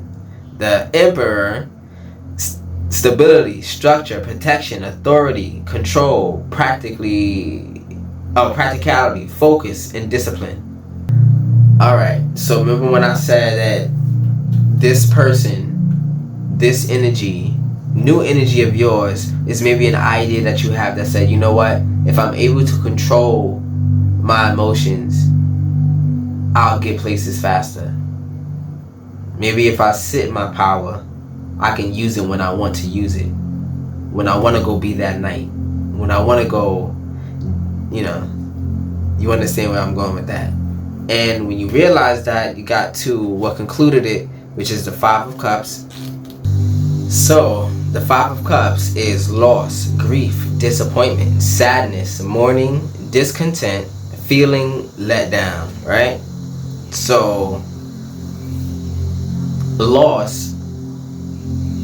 A: The Emperor, stability, structure, protection, authority, control, practicality, focus, and discipline. Alright, so remember when I said that this person, this energy, new energy of yours is maybe an idea that you have that said, you know what, if I'm able to control my emotions, I'll get places faster. Maybe if I sit in my power, I can use it when I want to use it. When I want to go be that knight. When I want to go, you know, you understand where I'm going with that. And when you realize that, you got to what concluded it, which is the Five of Cups. So, the Five of Cups is loss, grief, disappointment, sadness, mourning, discontent, feeling let down, right? So, loss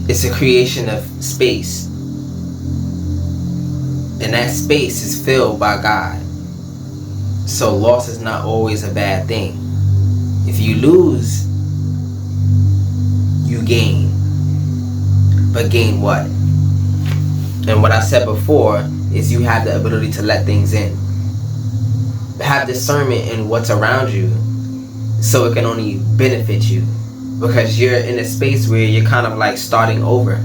A: is a creation of space. And that space is filled by God. So loss is not always a bad thing. If you lose, you gain. But gain what? And what I said before is you have the ability to let things in. Have discernment in what's around you so it can only benefit you. Because you're in a space where you're kind of like starting over.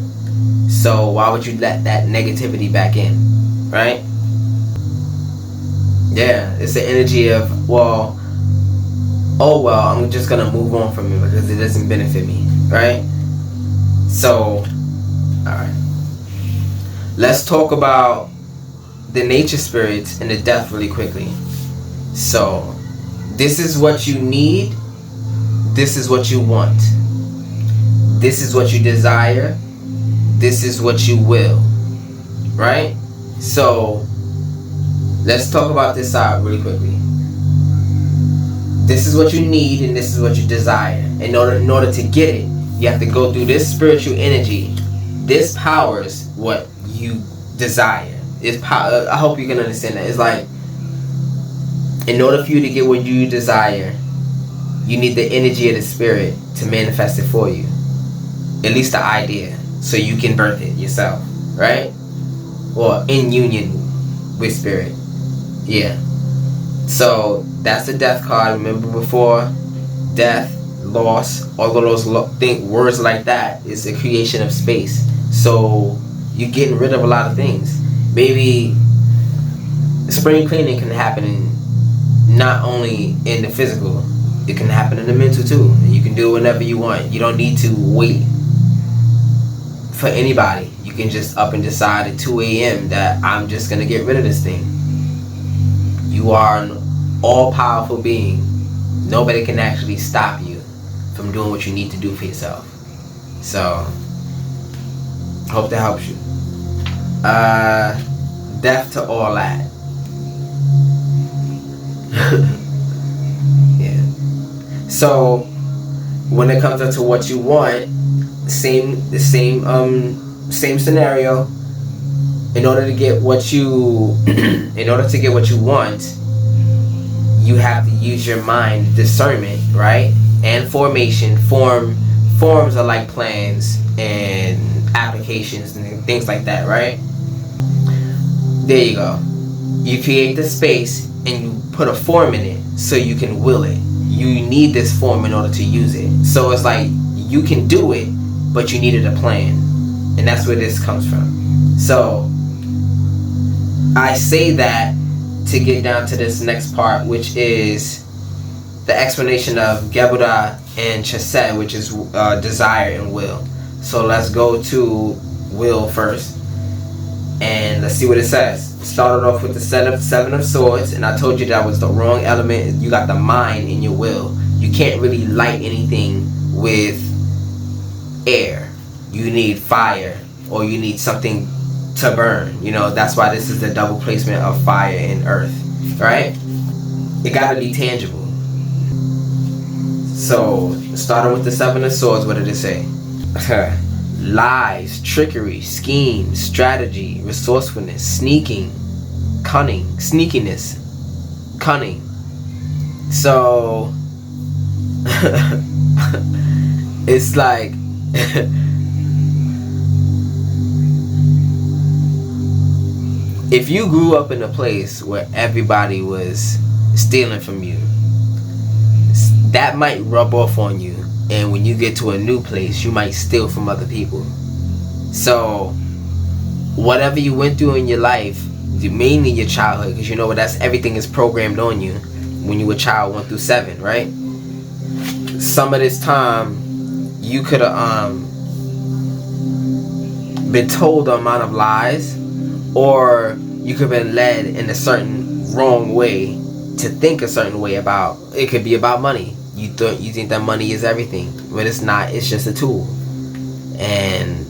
A: So why would you let that negativity back in? Right? Yeah, it's the energy of, well, oh well, I'm just gonna move on from it because it doesn't benefit me, right? So, alright. Let's talk about the nature spirits and the death really quickly. So, this is what you need, this is what you want, this is what you desire, this is what you will, right? So, let's talk about this out really quickly. This is what you need and this is what you desire. In order to get it, you have to go through this spiritual energy. This powers what you desire. I hope you can understand that. It's like, in order for you to get what you desire, you need the energy of the spirit to manifest it for you. At least the idea. So you can birth it yourself. Right? Or in union with spirit. Yeah. So that's the death card. Remember before, death, loss, all of those words like that is a creation of space. So you're getting rid of a lot of things. Maybe spring cleaning can happen not only in the physical, it can happen in the mental too. You can do it whenever you want. You don't need to wait for anybody. You can just up and decide at 2 a.m. that I'm just going to get rid of this thing. You are an all-powerful being. Nobody can actually stop you from doing what you need to do for yourself. So, hope that helps you. Death to all that. Yeah. So, when it comes up to what you want, same scenario. In order to get what you want, you have to use your mind, discernment, right? And formation. Forms are like plans and applications and things like that, right? There you go. You create the space and you put a form in it so you can will it. You need this form in order to use it. So it's like you can do it, but you needed a plan. And that's where this comes from. So I say that to get down to this next part, which is the explanation of Gebuda and Chesed, which is desire and will. So let's go to will first, and let's see what it says. It started off with the seven of swords, and I told you that was the wrong element. You got the mind in your will. You can't really light anything with air. You need fire, or you need something to burn. You know, that's why this is the double placement of fire and earth, right? It gotta be tangible. So, starting with the seven of swords, what did it say? Lies, trickery, schemes, strategy, resourcefulness, sneaking, cunning, sneakiness, cunning. So, it's like, if you grew up in a place where everybody was stealing from you, that might rub off on you, and when you get to a new place, you might steal from other people. So whatever you went through in your life, mainly your childhood, because you know what, that's everything is programmed on you when you were a child, 1 through 7, right? Some of this time you could have been told the amount of lies, or you could have been led in a certain wrong way to think a certain way about. It could be about money. You think that money is everything, but it's not. It's just a tool. And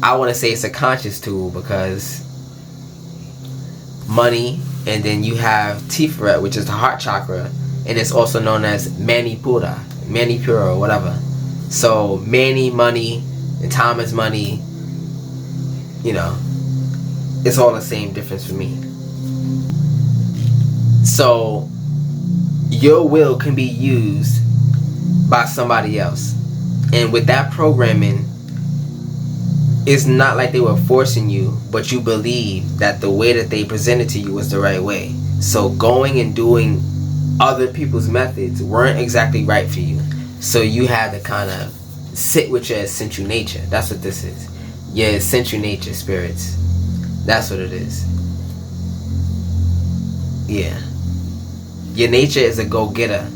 A: I want to say it's a conscious tool, because money, and then you have Tiferet, which is the heart chakra, and it's also known as Manipura, or whatever. So Mani, money, and time is money. You know, it's all the same difference for me. So your will can be used by somebody else, and with that programming, it's not like they were forcing you, but you believe that the way that they presented to you was the right way. So going and doing other people's methods weren't exactly right for you. So you had to kind of sit with your essential nature. That's what this is. Your essential nature, spirits. That's what it is. Yeah. Your nature is a go-getter.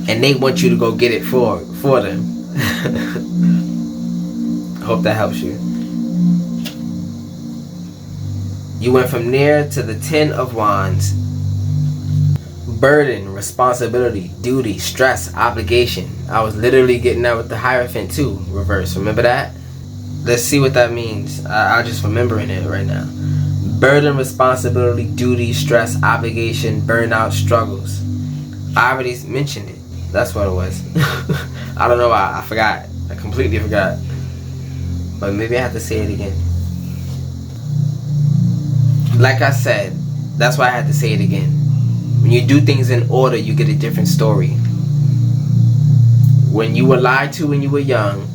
A: And they want you to go get it for them. Hope that helps you. You went from near to the 10 of Wands. Burden, responsibility, duty, stress, obligation. I was literally getting that with the Hierophant too, reverse. Remember that? Let's see what that means. I'm just remembering it right now. Burden, responsibility, duty, stress, obligation, burnout, struggles. I already mentioned it. That's what it was. I don't know why. I forgot. I completely forgot. But maybe I have to say it again. Like I said, that's why I had to say it again. When you do things in order, you get a different story. When you were lied to when you were young,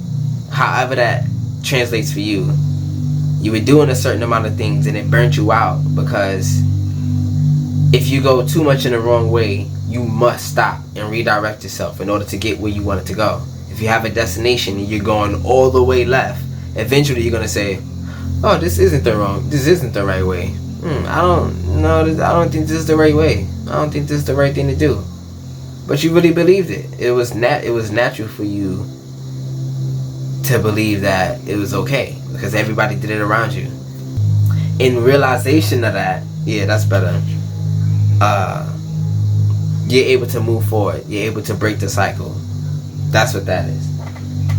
A: however that translates for you, you were doing a certain amount of things and it burnt you out, because if you go too much in the wrong way, you must stop and redirect yourself in order to get where you want it to go. If you have a destination and you're going all the way left, eventually you're going to say, oh, this isn't the right way. I don't think this is the right way. I don't think this is the right thing to do. But you really believed it. It was natural for you to believe that it was okay, because everybody did it around you. In realization of that, yeah, that's better. You're able to move forward. You're able to break the cycle. That's what that is.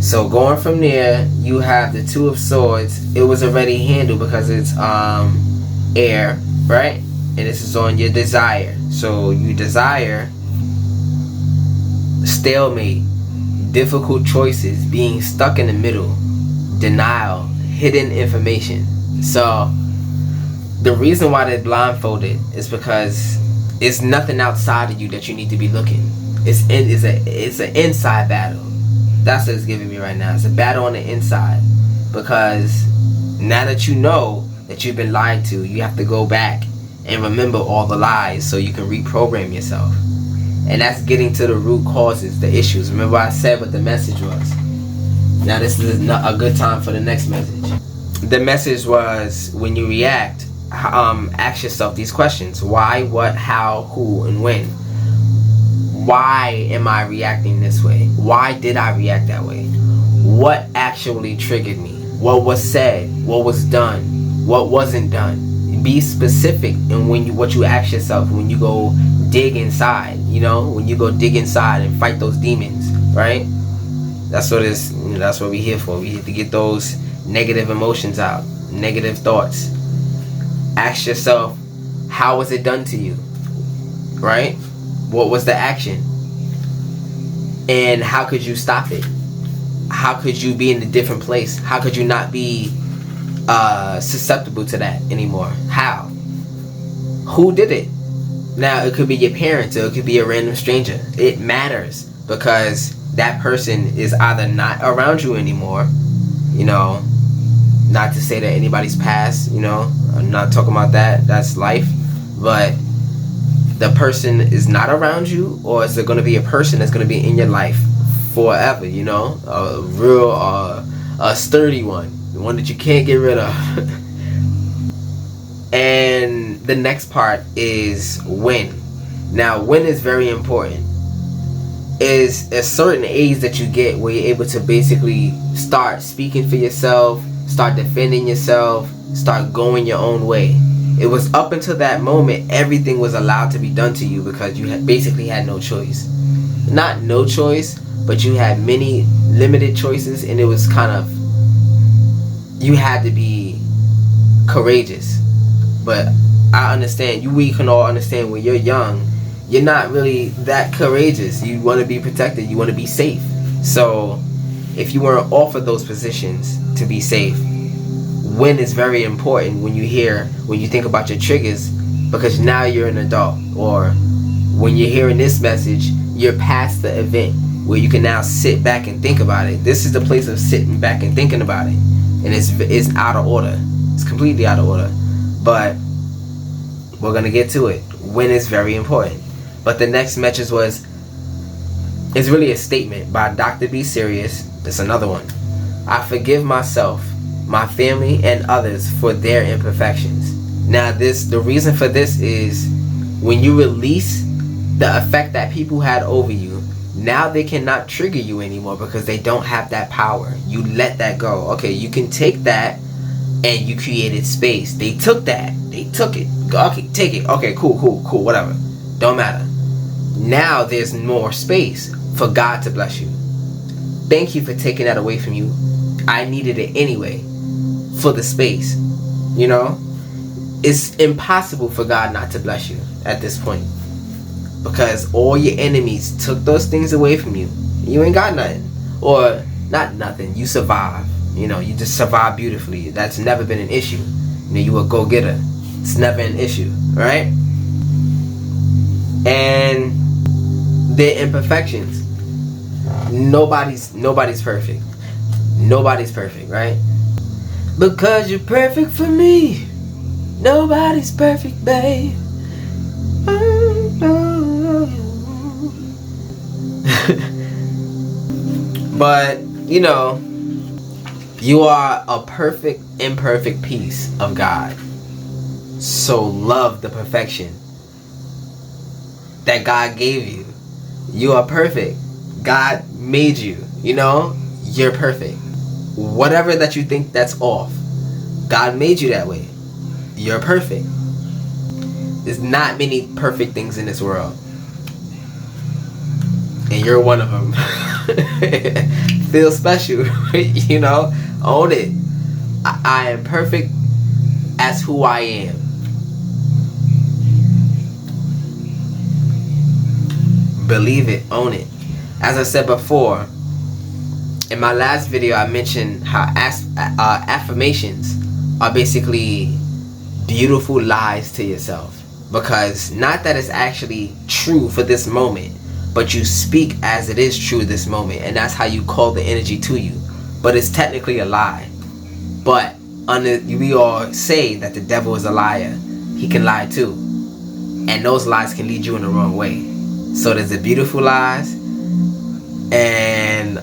A: So going from there, you have the Two of Swords. It was already handled because it's air, right? And this is on your desire. So you desire stalemate, difficult choices, being stuck in the middle, denial, hidden information. So the reason why they're blindfolded is because it's nothing outside of you that you need to be looking. It's an inside battle. That's what it's giving me right now. It's a battle on the inside, because now that you know that you've been lied to, you have to go back and remember all the lies so you can reprogram yourself. And that's getting to the root causes, the issues. Remember I said what the message was. Now this is a good time for the next message. The message was, when you react, ask yourself these questions. Why, what, how, who, and when. Why am I reacting this way? Why did I react that way? What actually triggered me? What was said? What was done? What wasn't done? Be specific in what you ask yourself when you go dig inside. You know, when you go dig inside and fight those demons, right? That's what that's what we're here for. We're here to get those negative emotions out, negative thoughts. Ask yourself, how was it done to you? Right? What was the action? And how could you stop it? How could you be in a different place? How could you not be susceptible to that anymore? How? Who did it? Now, it could be your parents, or it could be a random stranger. It matters, because that person is either not around you anymore, you know, not to say that anybody's past, you know, I'm not talking about that, that's life, but the person is not around you, or is there going to be a person that's going to be in your life forever, you know, a real, a sturdy one, the one that you can't get rid of. And the next part is when. Now, when is very important. is a certain age that you get where you're able to basically start speaking for yourself, start defending yourself, start going your own way. It was up until that moment everything was allowed to be done to you because you basically had no choice. Not no choice, but you had many limited choices, and it was kind of, you had to be courageous. But I understand, we can all understand when you're young, you're not really that courageous. You want to be protected, you want to be safe. So if you weren't offered those positions to be safe, when is very important when you think about your triggers, because now you're an adult, or when you're hearing this message, you're past the event where you can now sit back and think about it. This is the place of sitting back and thinking about it, and it's out of order. It's completely out of order, but we're gonna get to it. When is very important. But the next message is really a statement by Dr. B. Serious. It's another one. I forgive myself, my family, and others for their imperfections. Now the reason for this is when you release the effect that people had over you, now they cannot trigger you anymore because they don't have that power. You let that go. Okay, you can take that, and you created space. They took that. They took it. Okay, take it. Okay, cool, whatever. Don't matter. Now there's more space for God to bless you. Thank you for taking that away from you. I needed it anyway for the space. You know? It's impossible for God not to bless you at this point, because all your enemies took those things away from you. You ain't got nothing. Or not nothing. You survive. You know, you just survive beautifully. That's never been an issue. You know, you a go-getter. It's never an issue, right? And their imperfections. Nobody's perfect. Nobody's perfect, right? Because you're perfect for me. Nobody's perfect, babe. But, you know, you are a perfect, imperfect piece of God. So love the perfection that God gave you. You are perfect. God made you. You know, you're perfect. Whatever that you think that's off, God made you that way. You're perfect. There's not many perfect things in this world, and you're one of them. Feel special. You know, own it. I am perfect as who I am. Believe it. Own it. As I said before, in my last video, I mentioned how affirmations are basically beautiful lies to yourself. Because not that it's actually true for this moment, but you speak as it is true this moment, and that's how you call the energy to you. But it's technically a lie. But we all say that the devil is a liar. He can lie too, and those lies can lead you in the wrong way. So there's the beautiful lies and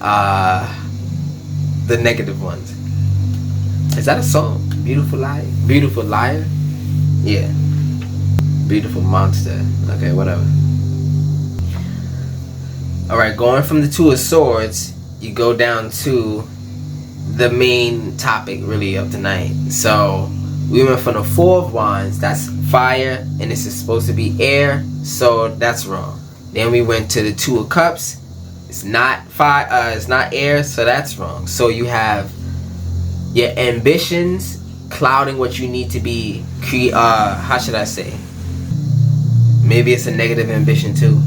A: the negative ones. Is that a song? Beautiful liar? Beautiful liar? Yeah. Beautiful monster. Okay, whatever. Alright, going from the Two of Swords, you go down to the main topic really of tonight. So we went from the Four of Wands, that's fire, and this is supposed to be air, so that's wrong. Then we went to the Two of Cups, it's not fire, it's not air, so that's wrong. So you have your ambitions clouding what you need to be, how should I say? Maybe it's a negative ambition too,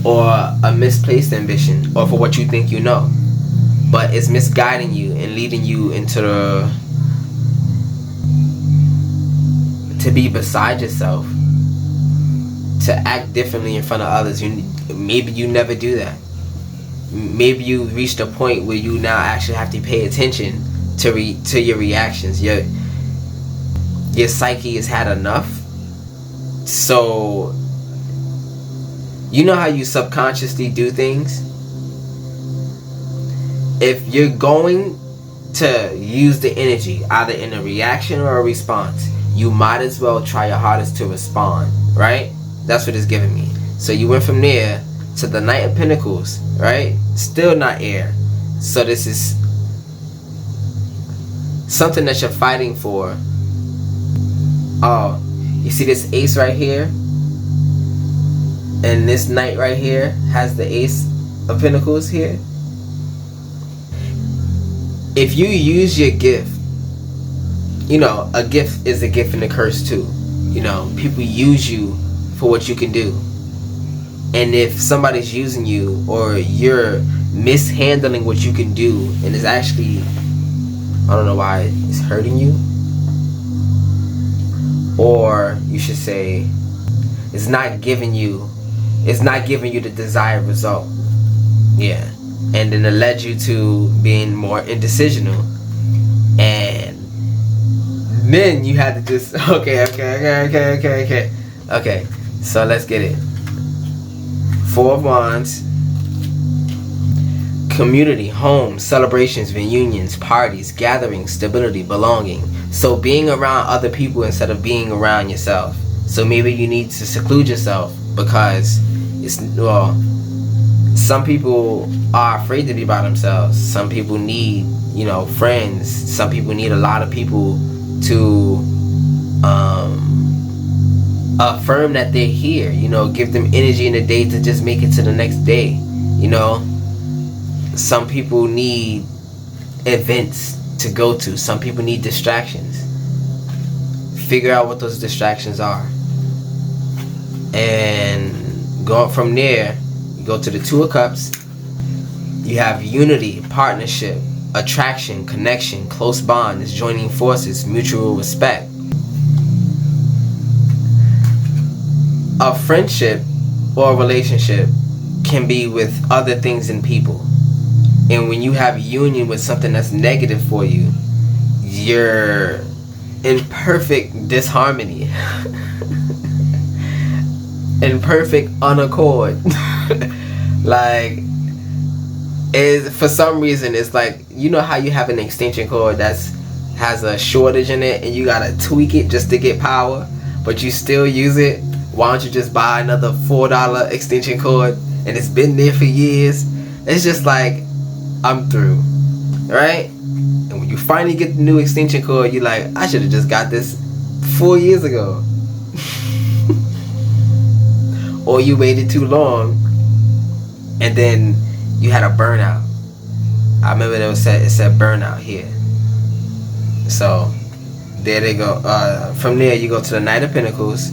A: or a misplaced ambition, or for what you think you know, but it's misguiding you and leading you into to be beside yourself, to act differently in front of others. Maybe you never do that. Maybe you reached a point where you now actually have to pay attention to your reactions. Your psyche has had enough. So you know how you subconsciously do things? If you're going to use the energy either in a reaction or a response, you might as well try your hardest to respond, right? That's what it's giving me. So you went from there to the Knight of Pentacles, right? Still not air. So this is something that you're fighting for. Oh, you see this ace right here? And this knight right here has the Ace of Pentacles here. If you use your gift, you know, a gift is a gift and a curse too. You know, people use you for what you can do. And if somebody's using you, or you're mishandling what you can do, and it's actually, I don't know why it's hurting you, or you should say it's not giving you the desired result. Yeah. And then it led you to being more indecisional, and then you had to just okay, so let's get it. 4 of Wands. Community, home, celebrations, reunions, parties, gatherings, stability, belonging. So being around other people instead of being around yourself. So maybe you need to seclude yourself because it's, well, some people are afraid to be by themselves. Some people need, you know, friends. Some people need a lot of people to affirm that they're here, you know, give them energy in the day to just make it to the next day, you know. Some people need events to go to. Some people need distractions. Figure out what those distractions are, and going from there, you go to the 2 of Cups. You have unity, partnership, attraction, connection, close bond, is joining forces, mutual respect. A friendship or a relationship can be with other things and people. And when you have union with something that's negative for you, you're in perfect disharmony. In perfect unaccord. Like, for some reason, it's like, you know how you have an extension cord that's has a shortage in it and you gotta tweak it just to get power, but you still use it? Why don't you just buy another $4 extension cord and it's been there for years? It's just like, I'm through, right? And when you finally get the new extension cord, you're like, I should have just got this 4 years ago. Or you waited too long and then you had a burnout. I remember it said burnout here. So there they go. From there you go to the Knight of Pentacles.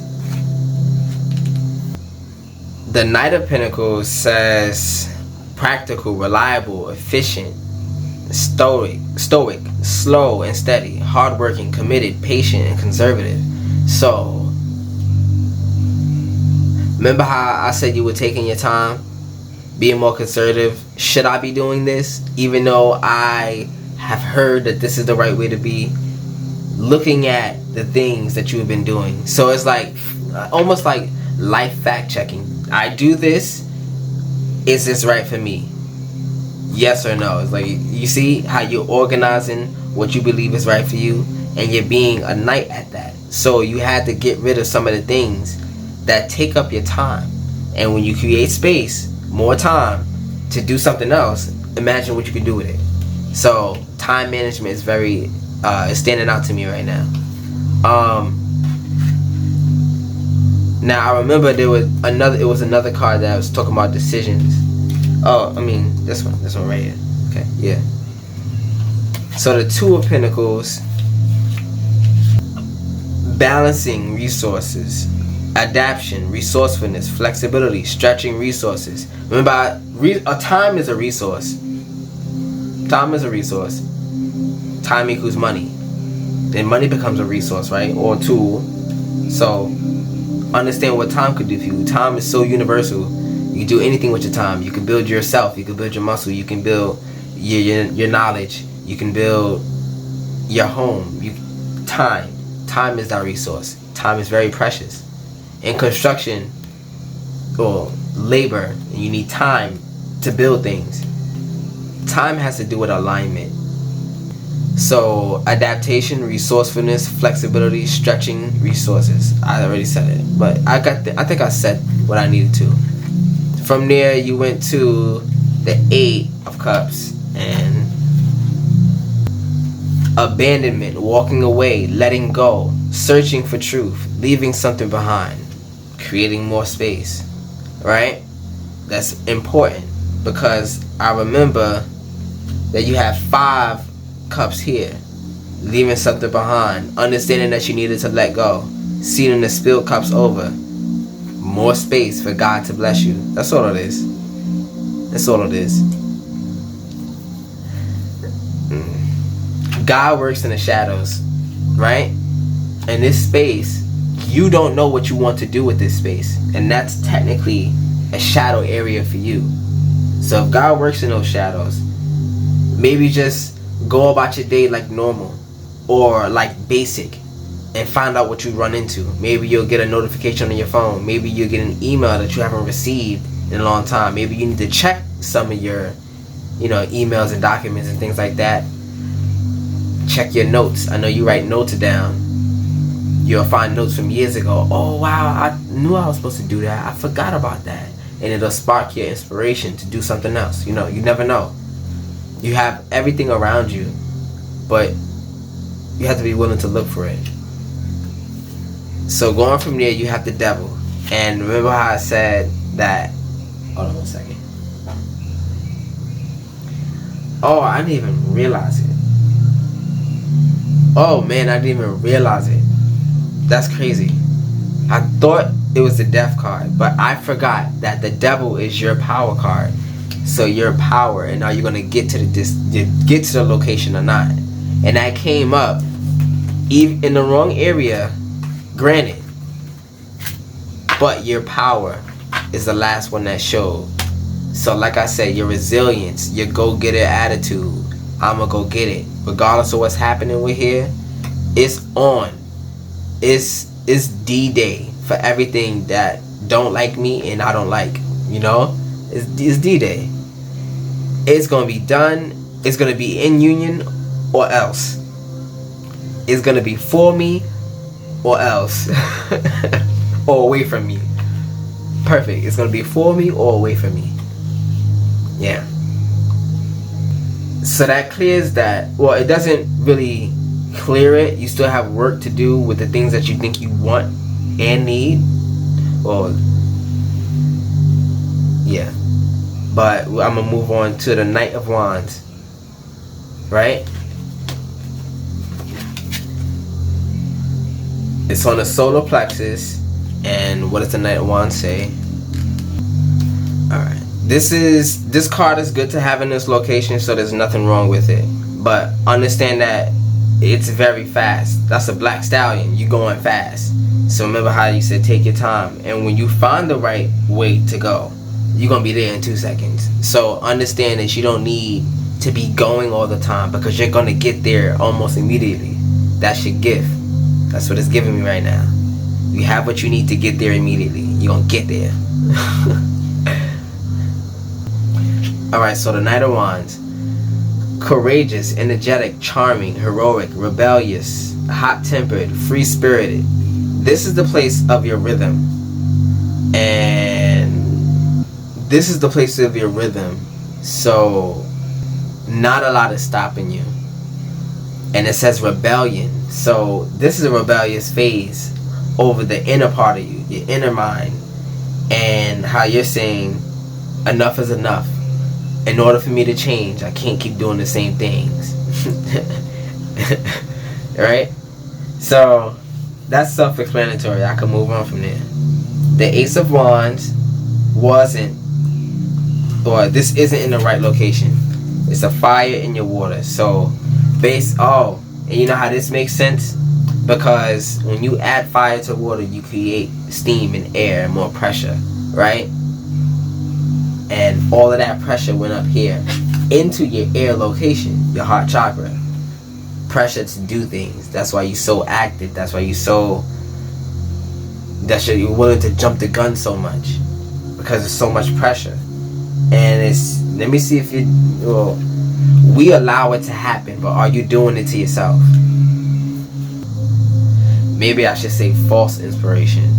A: The Knight of Pentacles says practical, reliable, efficient, stoic, slow and steady, hardworking, committed, patient, and conservative. So remember how I said you were taking your time, being more conservative? Should I be doing this? Even though I have heard that this is the right way to be, looking at the things that you have been doing. So it's like almost like life fact checking. I do this. Is this right for me? Yes or no? It's like, you see how you're organizing what you believe is right for you, and you're being a knight at that. So you had to get rid of some of the things that take up your time. And when you create space, more time to do something else, imagine what you can do with it. So time management is very is standing out to me right now. Now I remember there was another card that was talking about decisions. Oh, I mean this one right here. Okay, yeah. So the 2 of Pentacles, balancing resources, adaptation, resourcefulness, flexibility, stretching resources. Remember, a time is a resource. Time is a resource. Time equals money. Then money becomes a resource, right? Or a tool. So understand what time could do for you. Time is so universal. You can do anything with your time. You can build yourself. You can build your muscle. You can build your knowledge. You can build your home. Time is that resource. Time is very precious. In construction or labor, you need time to build things. Time has to do with alignment. So adaptation, resourcefulness, flexibility, stretching resources. I already said it, but I think I said what I needed to From there, you went to the 8 of Cups and abandonment, walking away, letting go, searching for truth, leaving something behind, creating more space, right? That's important because I remember that you have 5 cups here, leaving something behind, understanding that you needed to let go, seeing the spilled cups over, more space for God to bless you. That's all it is. That's all it is. God works in the shadows, right? In this space, you don't know what you want to do with this space, and that's technically a shadow area for you. So if God works in those shadows, maybe just go about your day like normal or like basic and find out what you run into. Maybe you'll get a notification on your phone. Maybe you'll get an email that you haven't received in a long time. Maybe you need to check some of your, emails and documents and things like that. Check your notes. I know you write notes down. You'll find notes from years ago. Oh wow, I knew I was supposed to do that. I forgot about that. And it'll spark your inspiration to do something else. You never know. You have everything around you, but you have to be willing to look for it. So going from there, you have the devil. And remember how I said that... Hold on 1 second. Oh, I didn't even realize it. Oh man, I didn't even realize it. That's crazy. I thought it was the death card, but I forgot that the devil is your power card. So your power, and are you gonna get to the location or not? And that came up even in the wrong area, granted. But your power is the last one that showed. So like I said, your resilience, your go-getter attitude, I'ma go get it. Regardless of what's happening with here, it's on. It's D-Day for everything that don't like me and I don't like. It's D-Day. It's gonna be done. It's gonna be in union or else. It's gonna be for me or else. Or away from me. Perfect. It's gonna be for me or away from me. Yeah. So that clears that. Well, it doesn't really clear it. You still have work to do with the things that you think you want and need. Or yeah. But I'm gonna move on to the Knight of Wands. Right? It's on the solar plexus. And what does the Knight of Wands say? Alright. This card is good to have in this location, so there's nothing wrong with it. But understand that it's very fast. That's a black stallion. You going fast. So remember how you said take your time. And when you find the right way to go, you're going to be there in 2 seconds. So understand that you don't need to be going all the time, because you're going to get there almost immediately. That's your gift. That's what it's giving me right now. You have what you need to get there immediately. You're going to get there. Alright, so the Knight of Wands. Courageous, energetic, charming, heroic, rebellious, hot-tempered, free-spirited. This is the place of your rhythm. And this is the place of your rhythm. So not a lot is stopping you. And it says rebellion. So this is a rebellious phase over the inner part of you, your inner mind, and how you're saying enough is enough. In order for me to change, I can't keep doing the same things. Right? So that's self-explanatory. I can move on from there. The Ace of Wands this isn't in the right location. It's a fire in your water. So and you know how this makes sense? Because when you add fire to water, you create steam and air and more pressure, right? And all of that pressure went up here into your air location, your heart chakra. Pressure to do things. That's why you're so active. That's why you're willing to jump the gun so much, because there's so much pressure. And let me see if we allow it to happen, but are you doing it to yourself? Maybe I should say false inspiration.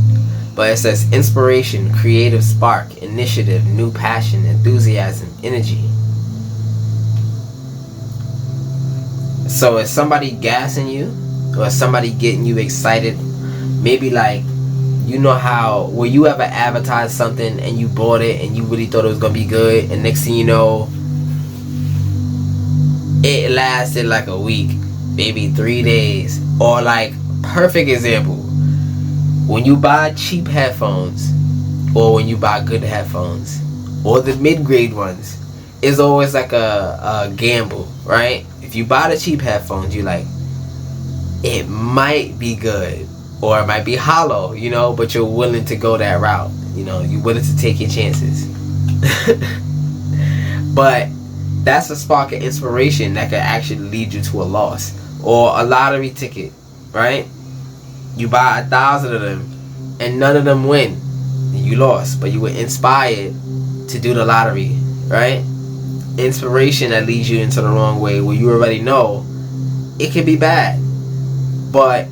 A: But it says inspiration, creative spark, initiative, new passion, enthusiasm, energy. So is somebody gassing you, or is somebody getting you excited? Maybe like, you know how, will you ever advertise something and you bought it and you really thought it was gonna be good, and next thing you know, it lasted like a week, maybe 3 days. Or like, perfect example, when you buy cheap headphones, or when you buy good headphones, or the mid-grade ones, it's always like a gamble, right? If you buy the cheap headphones, you're like, it might be good, or it might be hollow, you know, but you're willing to go that route, you know, you're willing to take your chances. But that's a spark of inspiration that could actually lead you to a loss. Or a lottery ticket, right? You buy 1,000 of them and none of them win, you lost, but you were inspired to do the lottery, right? Inspiration that leads you into the wrong way, where you already know it can be bad, but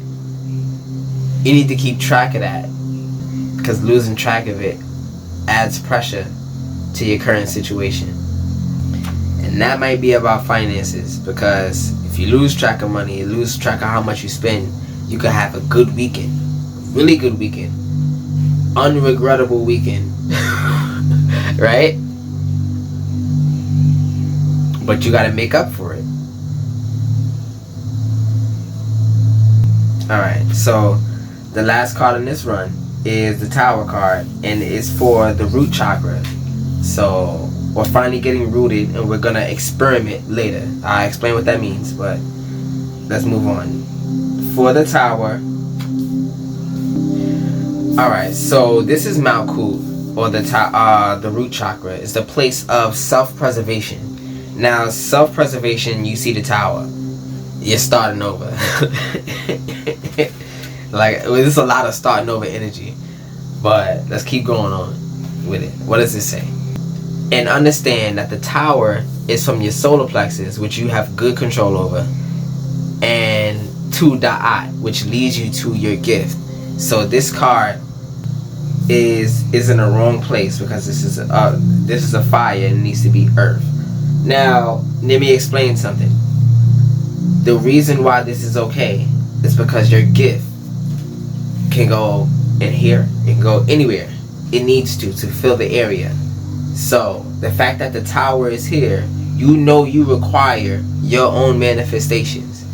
A: you need to keep track of that, because losing track of it adds pressure to your current situation. And that might be about finances, because if you lose track of money, you lose track of how much you spend, you could have a good weekend, really good weekend, unregrettable weekend, right? But you got to make up for it. Alright, so the last card in this run is the Tower card, and it's for the root chakra. So we're finally getting rooted, and we're going to experiment later. I'll explain what that means, but let's move on. For the Tower, alright, so this is Malkuth, or the root chakra. It's the place of self-preservation. Now, self-preservation, you see the Tower, you're starting over. Like, there's a lot of starting over energy, but let's keep going on with it. What does it say? And understand that the Tower is from your solar plexus, which you have good control over, and to Da'at, which leads you to your gift. So this card is in the wrong place, because this is a fire and it needs to be earth. Now, let me explain something. The reason why this is okay is because your gift can go in here, it can go anywhere it needs to fill the area. So the fact that the Tower is here, you know you require your own manifestations.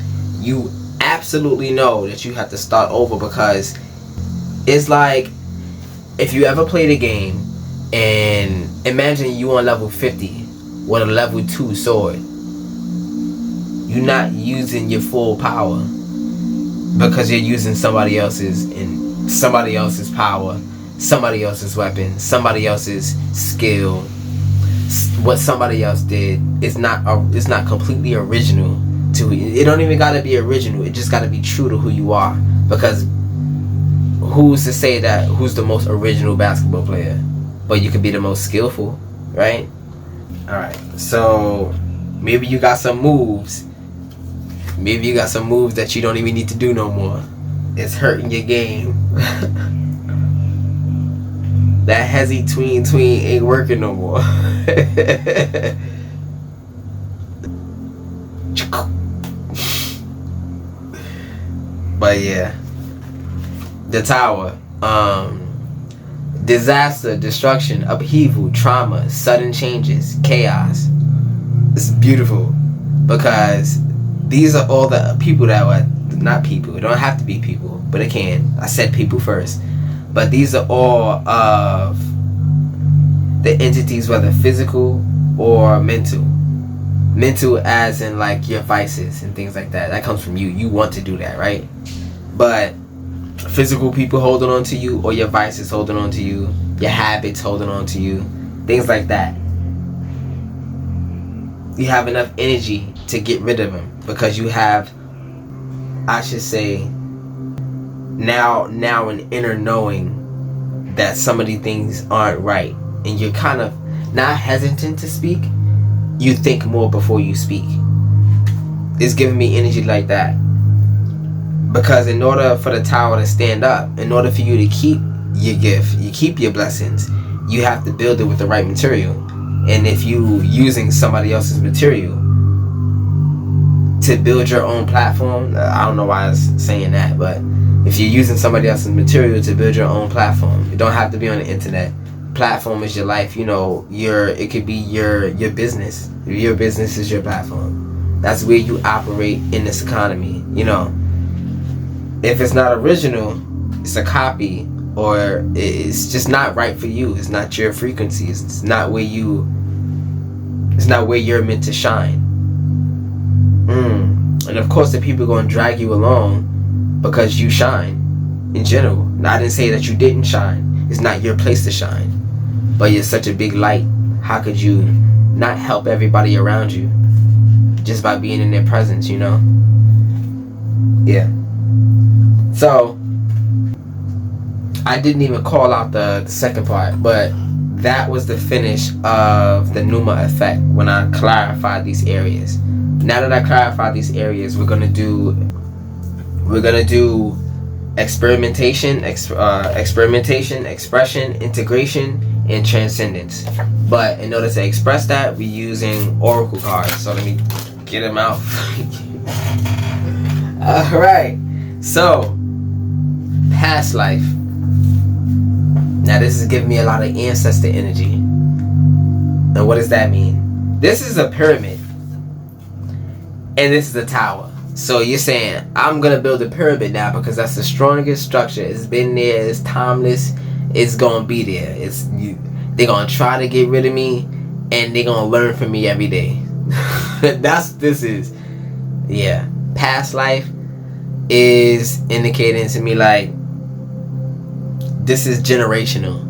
A: You absolutely know that you have to start over, because it's like, if you ever played a game and imagine you on level 50 with a level 2 sword, you're not using your full power, because you're using somebody else's power, somebody else's weapon, somebody else's skill. What somebody else did is not completely original to it. Don't even gotta be original, it just gotta be true to who you are, because who's to say that who's the most original basketball player? But you could be the most skillful, right? Alright, so maybe you got some moves. Maybe you got some moves that you don't even need to do no more. It's hurting your game. That hezzy tween ain't working no more. But yeah, the Tower, disaster, destruction, upheaval, trauma, sudden changes, chaos. It's beautiful, because these are all the people that were not people. It don't have to be people, but it can. I said people first, but these are all of the entities, whether physical or mental. Mental as in like your vices and things like that. That comes from you. You want to do that, right? But physical people holding on to you, or your vices holding on to you, your habits holding on to you, things like that. You have enough energy to get rid of them, because you have, I should say, now an inner knowing that some of these things aren't right, and you're kind of not hesitant to speak. You think more before you speak. It's giving me energy like that, because in order for the Tower to stand up, in order for you to keep your gift. You keep your blessings. You have to build it with the right material. And if you using somebody else's material to build your own platform, I don't know why I was saying that, but if you're using somebody else's material to build your own platform, it don't have to be on the internet. Platform is your life. You know, it could be your business. Your business is your platform. That's where you operate in this economy. You know, if it's not original, it's a copy, or it's just not right for you. It's not your frequency. It's not where you're meant to shine. And of course the people are going to drag you along because you shine in general. Now, I didn't say that you didn't shine. It's not your place to shine, but you're such a big light. How could you not help everybody around you just by being in their presence, you know? Yeah. So I didn't even call out the second part, but that was the finish of the Numa effect when I clarified these areas. Now that I clarified these areas, we're gonna do experimentation, expression, integration, and transcendence. But in order to express that, we're using oracle cards. So let me get them out. All right. So past life. Now this is giving me a lot of ancestor energy. And what does that mean? This is a pyramid. And this is a tower. So you're saying, I'm going to build a pyramid now because that's the strongest structure. It's been there. It's timeless. It's going to be there. They're going to try to get rid of me. And they're going to learn from me every day. That's what this is. Yeah. Past life is indicating to me like, this is generational.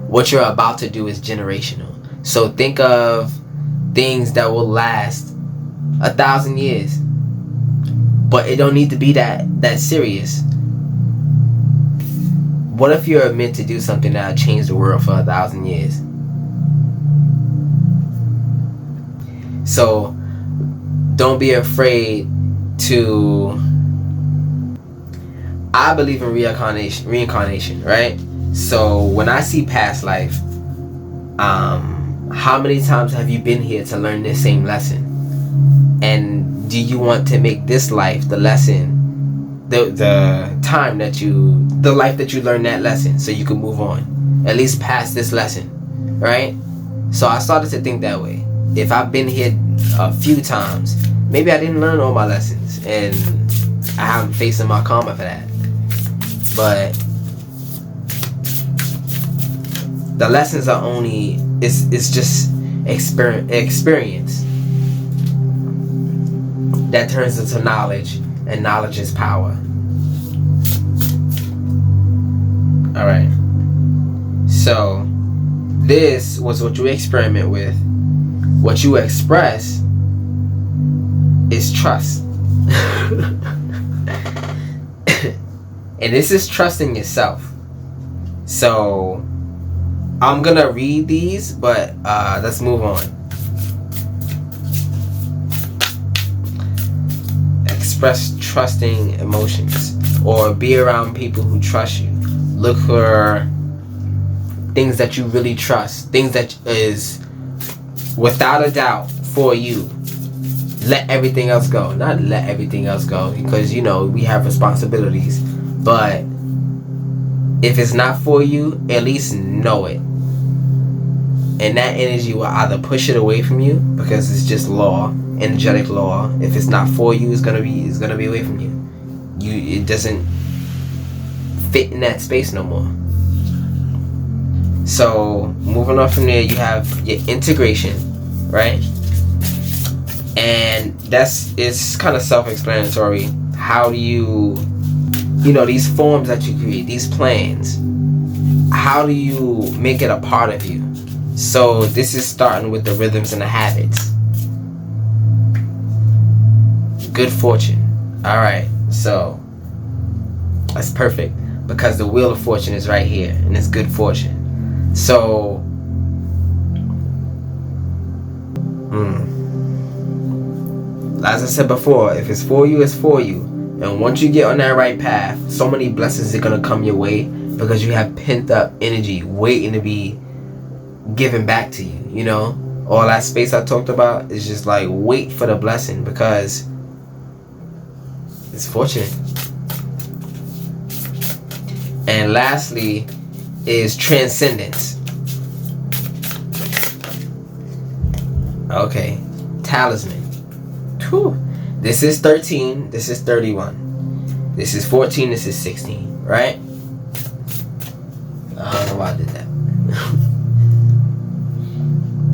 A: What you're about to do is generational. So think of things that will last 1,000 years. But it don't need to be that serious. What if you're meant to do something that'll change the world for 1,000 years? So don't be afraid to... I believe in reincarnation, right? So when I see past life, how many times have you been here to learn this same lesson? And do you want to make this life the lesson, the life that you learned that lesson, so you can move on, at least past this lesson, right? So I started to think that way. If I've been here a few times, maybe I didn't learn all my lessons, and I haven't facing my karma for that. But the lessons are only, it's just experience that turns into knowledge, and knowledge is power. Alright. So this was what you experiment with. What you express is trust. And this is trusting yourself. So I'm gonna read these, but let's move on. Express trusting emotions, or be around people who trust you. Look for things that you really trust, things that is without a doubt for you. Let everything else go. Not let everything else go, because you know we have responsibilities, but if it's not for you, at least know it. And that energy will either push it away from you, because it's just law, energetic law. If it's not for you, it's gonna be away from you. It doesn't fit in that space no more. So moving on from there, you have your integration, right? And it's kind of self-explanatory. How do you know, these forms that you create, these plans, how do you make it a part of you? So this is starting with the rhythms and the habits. Good fortune. Alright, so that's perfect, because the wheel of fortune is right here, and it's good fortune. So as I said before, if it's for you, it's for you. And once you get on that right path, so many blessings are gonna come your way because you have pent up energy waiting to be given back to you, you know? All that space I talked about is just like wait for the blessing, because it's fortunate. And lastly is transcendence. Okay, talisman. Whew. This is 13, this is 31. This is 14, this is 16, right? I don't know why I did that.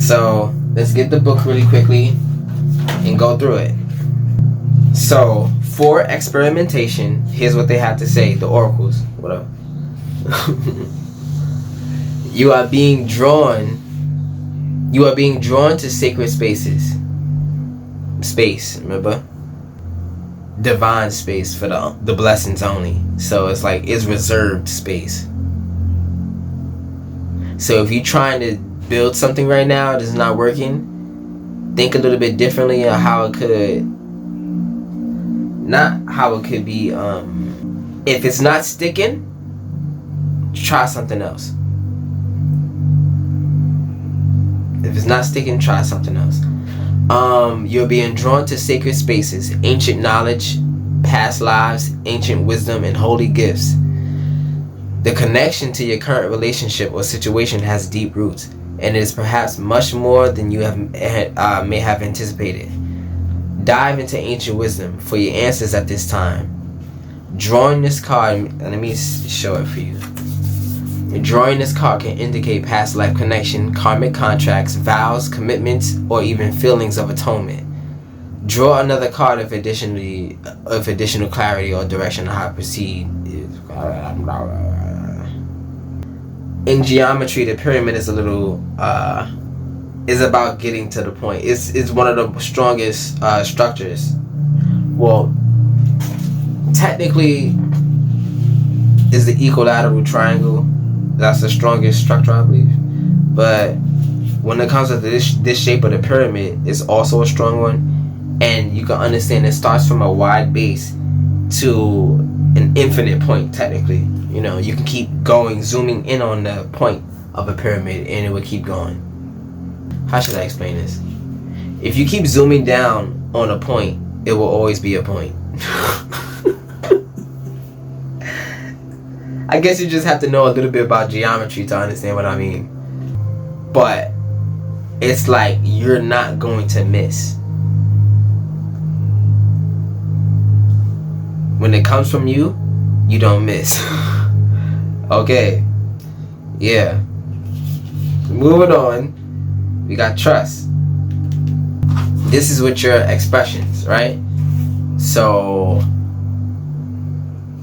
A: So, let's get the book really quickly and go through it. So, for experimentation, here's what they have to say, the oracles. What up? You are being drawn to sacred spaces. Space, remember? Divine space for the blessings only. So it's like it's reserved space. So if you're trying to build something right now that's not working, think a little bit differently on how it could, not how it could be, if it's not sticking, try something else. If it's not sticking, try something else. You're being drawn to sacred spaces, ancient knowledge, past lives, ancient wisdom, and holy gifts. The connection to your current relationship or situation has deep roots, and it is perhaps much more than you may have anticipated. Dive into ancient wisdom for your answers at this time. Drawing this card, let me show it for you. Drawing this card can indicate past life connection, karmic contracts, vows, commitments, or even feelings of atonement. Draw another card of additional clarity or direction on how to proceed. In geometry, the pyramid is a little is about getting to the point. It's one of the strongest structures. Well, technically, is the equilateral triangle. That's the strongest structure, I believe. But when it comes to this shape of the pyramid, it's also a strong one. And you can understand it starts from a wide base to an infinite point, technically. You know, you can keep going, zooming in on the point of a pyramid, and it will keep going. How should I explain this? If you keep zooming down on a point, it will always be a point. I guess you just have to know a little bit about geometry to understand what I mean. But it's like you're not going to miss. When it comes from you, you don't miss. Okay. Yeah. Moving on. We got trust. This is with your expressions, right? So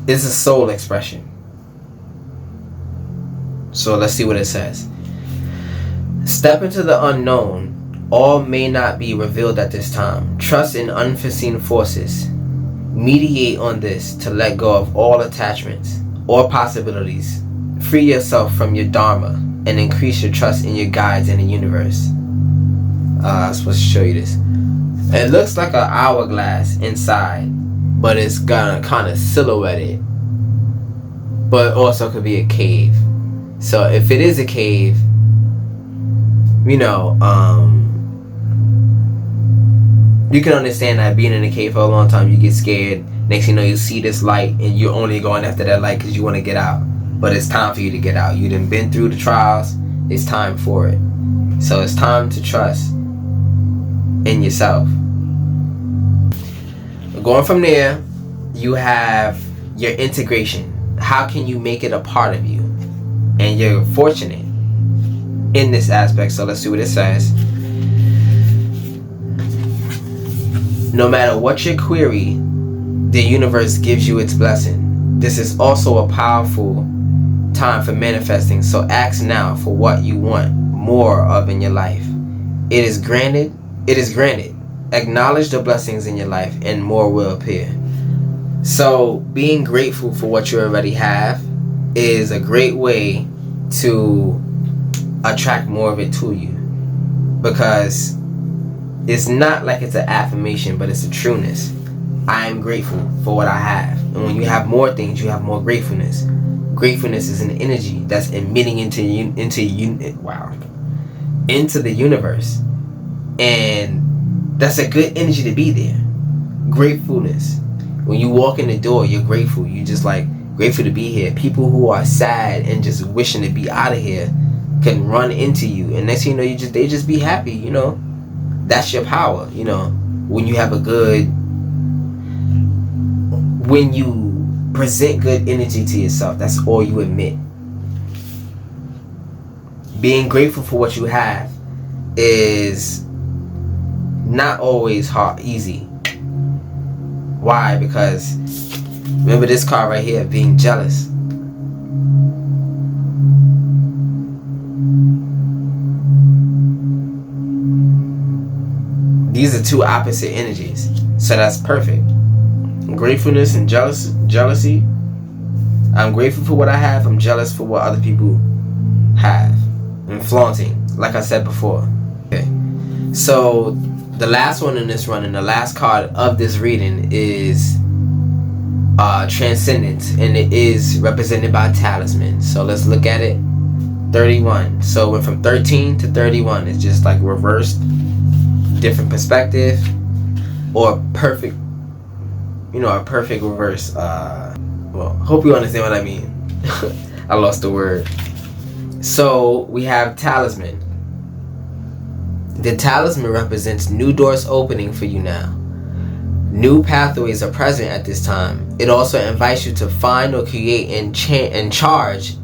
A: it's a soul expression. So let's see what it says. Step into the unknown. All may not be revealed at this time. Trust in unforeseen forces. Mediate on this to let go of all attachments or possibilities. Free yourself from your dharma and increase your trust in your guides in the universe. I'm supposed to show you this. It looks like an hourglass inside, but it's gonna kind of silhouette it. But also could be a cave. So if it is a cave, you know, you can understand that being in a cave for a long time, you get scared. Next thing you know, you see this light and you're only going after that light because you want to get out. But it's time for you to get out. You done been through the trials. It's time for it. So it's time to trust in yourself. Going from there, you have your integration. How can you make it a part of you? And you're fortunate in this aspect. So let's see what it says. No matter what your query, the universe gives you its blessing. This is also a powerful time for manifesting. So ask now for what you want more of in your life. It is granted. It is granted. Acknowledge the blessings in your life and more will appear. So being grateful for what you already have is a great way to attract more of it to you, because it's not like it's an affirmation, but it's a trueness. I am grateful for what I have. And when you have more things, you have more gratefulness. Gratefulness is an energy that's emitting into the universe, and that's a good energy to be there. Gratefulness. When you walk in the door, you're grateful. You just like grateful to be here. People who are sad and just wishing to be out of here can run into you, and next thing you know, they just be happy. You know, that's your power. You know, when you have when you present good energy to yourself, that's all you emit. Being grateful for what you have is not always easy. Why? Because remember this card right here, being jealous. These are two opposite energies, so that's perfect. Gratefulness and jealousy. I'm grateful for what I have. I'm jealous for what other people have. And flaunting, like I said before. Okay. So the last one in this run, and the last card of this reading is Transcendence, and it is represented by Talisman. So let's look at it. 31. So it went from 13 to 31. It's just like reversed, different perspective, or perfect. You know, a perfect reverse. Well, hope you understand what I mean. I lost the word. So we have Talisman. The Talisman represents new doors opening for you now. New pathways are present at this time. It also invites you to find or create and charge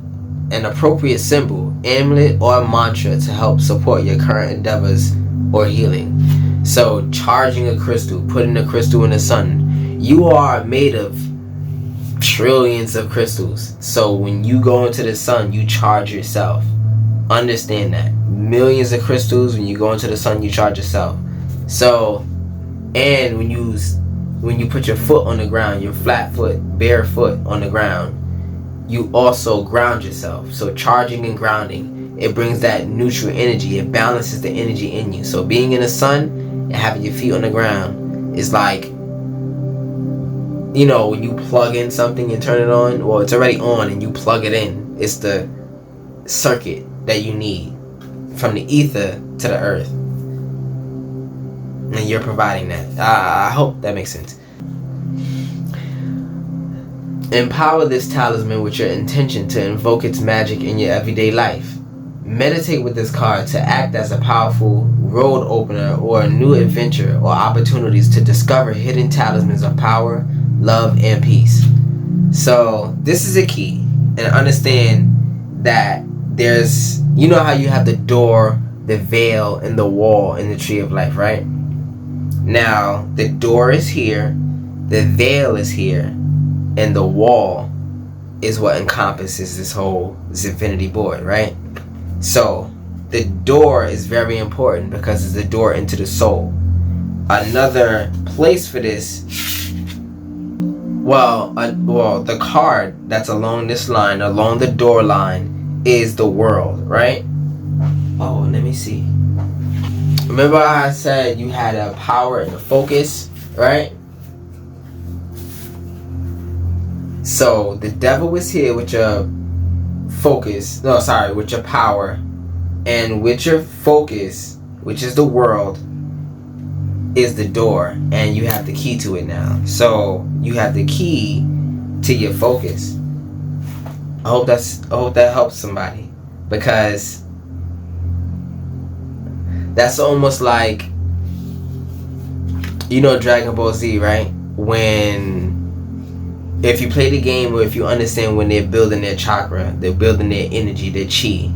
A: an appropriate symbol, amulet, or mantra to help support your current endeavors or healing. So charging a crystal, putting a crystal in the sun. You are made of trillions of crystals. So when you go into the sun, you charge yourself. Understand that. Millions of crystals. When you go into the sun, you charge yourself. So, and when you put your foot on the ground, your flat foot, bare foot on the ground, you also ground yourself. So charging and grounding, it brings that neutral energy. It balances the energy in you. So being in the sun and having your feet on the ground is like, you know, when you plug in something and turn it on, well, it's already on and you plug it in. It's the circuit that you need from the ether to the earth. And you're providing that. I hope that makes sense. Empower this talisman with your intention to invoke its magic in your everyday life. Meditate with this card to act as a powerful road opener or a new adventure or opportunities to discover hidden talismans of power, love, and peace. So this is a key. And understand that there's, you know how you have the door, the veil, and the wall in the tree of life, right? Now, the door is here, the veil is here, and the wall is what encompasses this whole Zin-Finity Board, right? So, the door is very important because it's the door into the soul. Another place for this, the card that's along this line, along the door line, is the world, right? Oh, let me see. Remember how I said you had a power and a focus, right? So the devil is here with your focus, with your power, and with your focus, which is the world, is the door, and you have the key to it now. So you have the key to your focus. I hope that helps somebody, because that's almost like, you know, Dragon Ball Z, right? If you play the game, or if you understand when they're building their chakra, they're building their energy, their chi.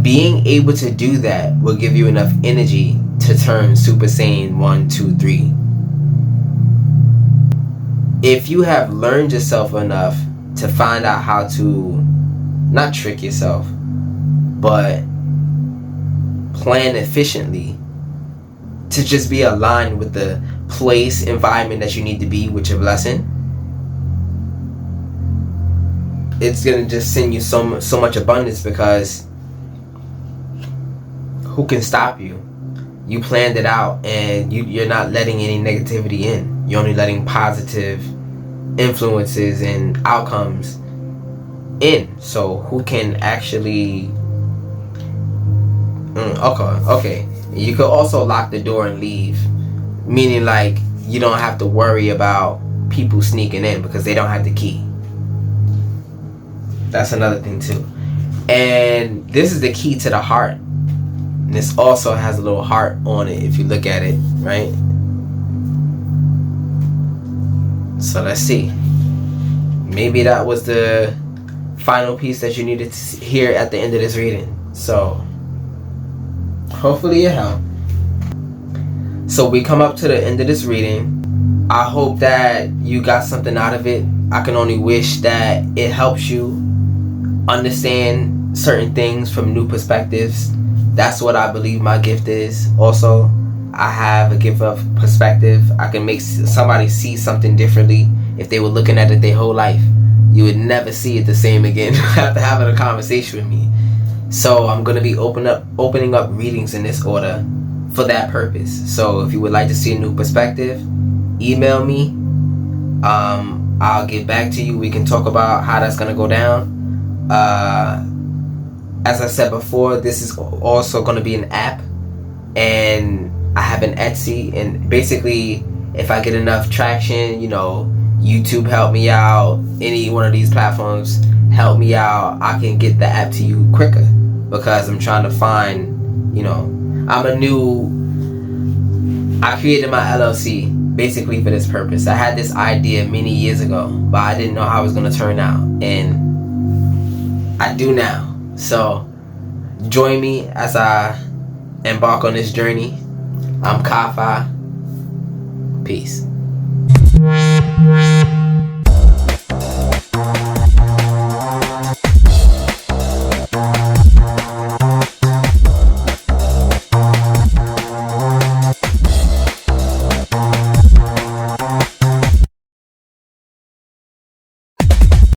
A: Being able to do that will give you enough energy to turn Super Saiyan 1, 2, 3. If you have learned yourself enough to find out how to not trick yourself, but plan efficiently to just be aligned with the place, environment that you need to be with your blessing, it's gonna just send you so much abundance, because who can stop you? You planned it out, and you're not letting any negativity in. You're only letting positive influences and outcomes in. So who can actually okay. You could also lock the door and leave, meaning like you don't have to worry about people sneaking in because they don't have the key. That's another thing too. And this is the key to the heart. And this also has a little heart on it if you look at it, right? So let's see. Maybe that was the final piece that you needed to hear at the end of this reading. So hopefully it helped. So we come up to the end of this reading. I hope that you got something out of it. I can only wish that it helps you understand certain things from new perspectives. That's what I believe my gift is. Also, I have a gift of perspective. I can make somebody see something differently. If they were looking at it their whole life, you would never see it the same again after having a conversation with me. So I'm going to be opening up readings in this order for that purpose. So if you would like to see a new perspective, email me. I'll get back to you. We can talk about how that's going to go down. As I said before, this is also going to be an app, and I have an Etsy, and basically if I get enough traction, you know, YouTube help me out, any one of these platforms help me out, I can get the app to you quicker, because I'm trying to find, you know, I created my LLC basically for this purpose. I had this idea many years ago, but I didn't know how it was going to turn out, and I do now. So join me as I embark on this journey. I'm KyFy. Peace.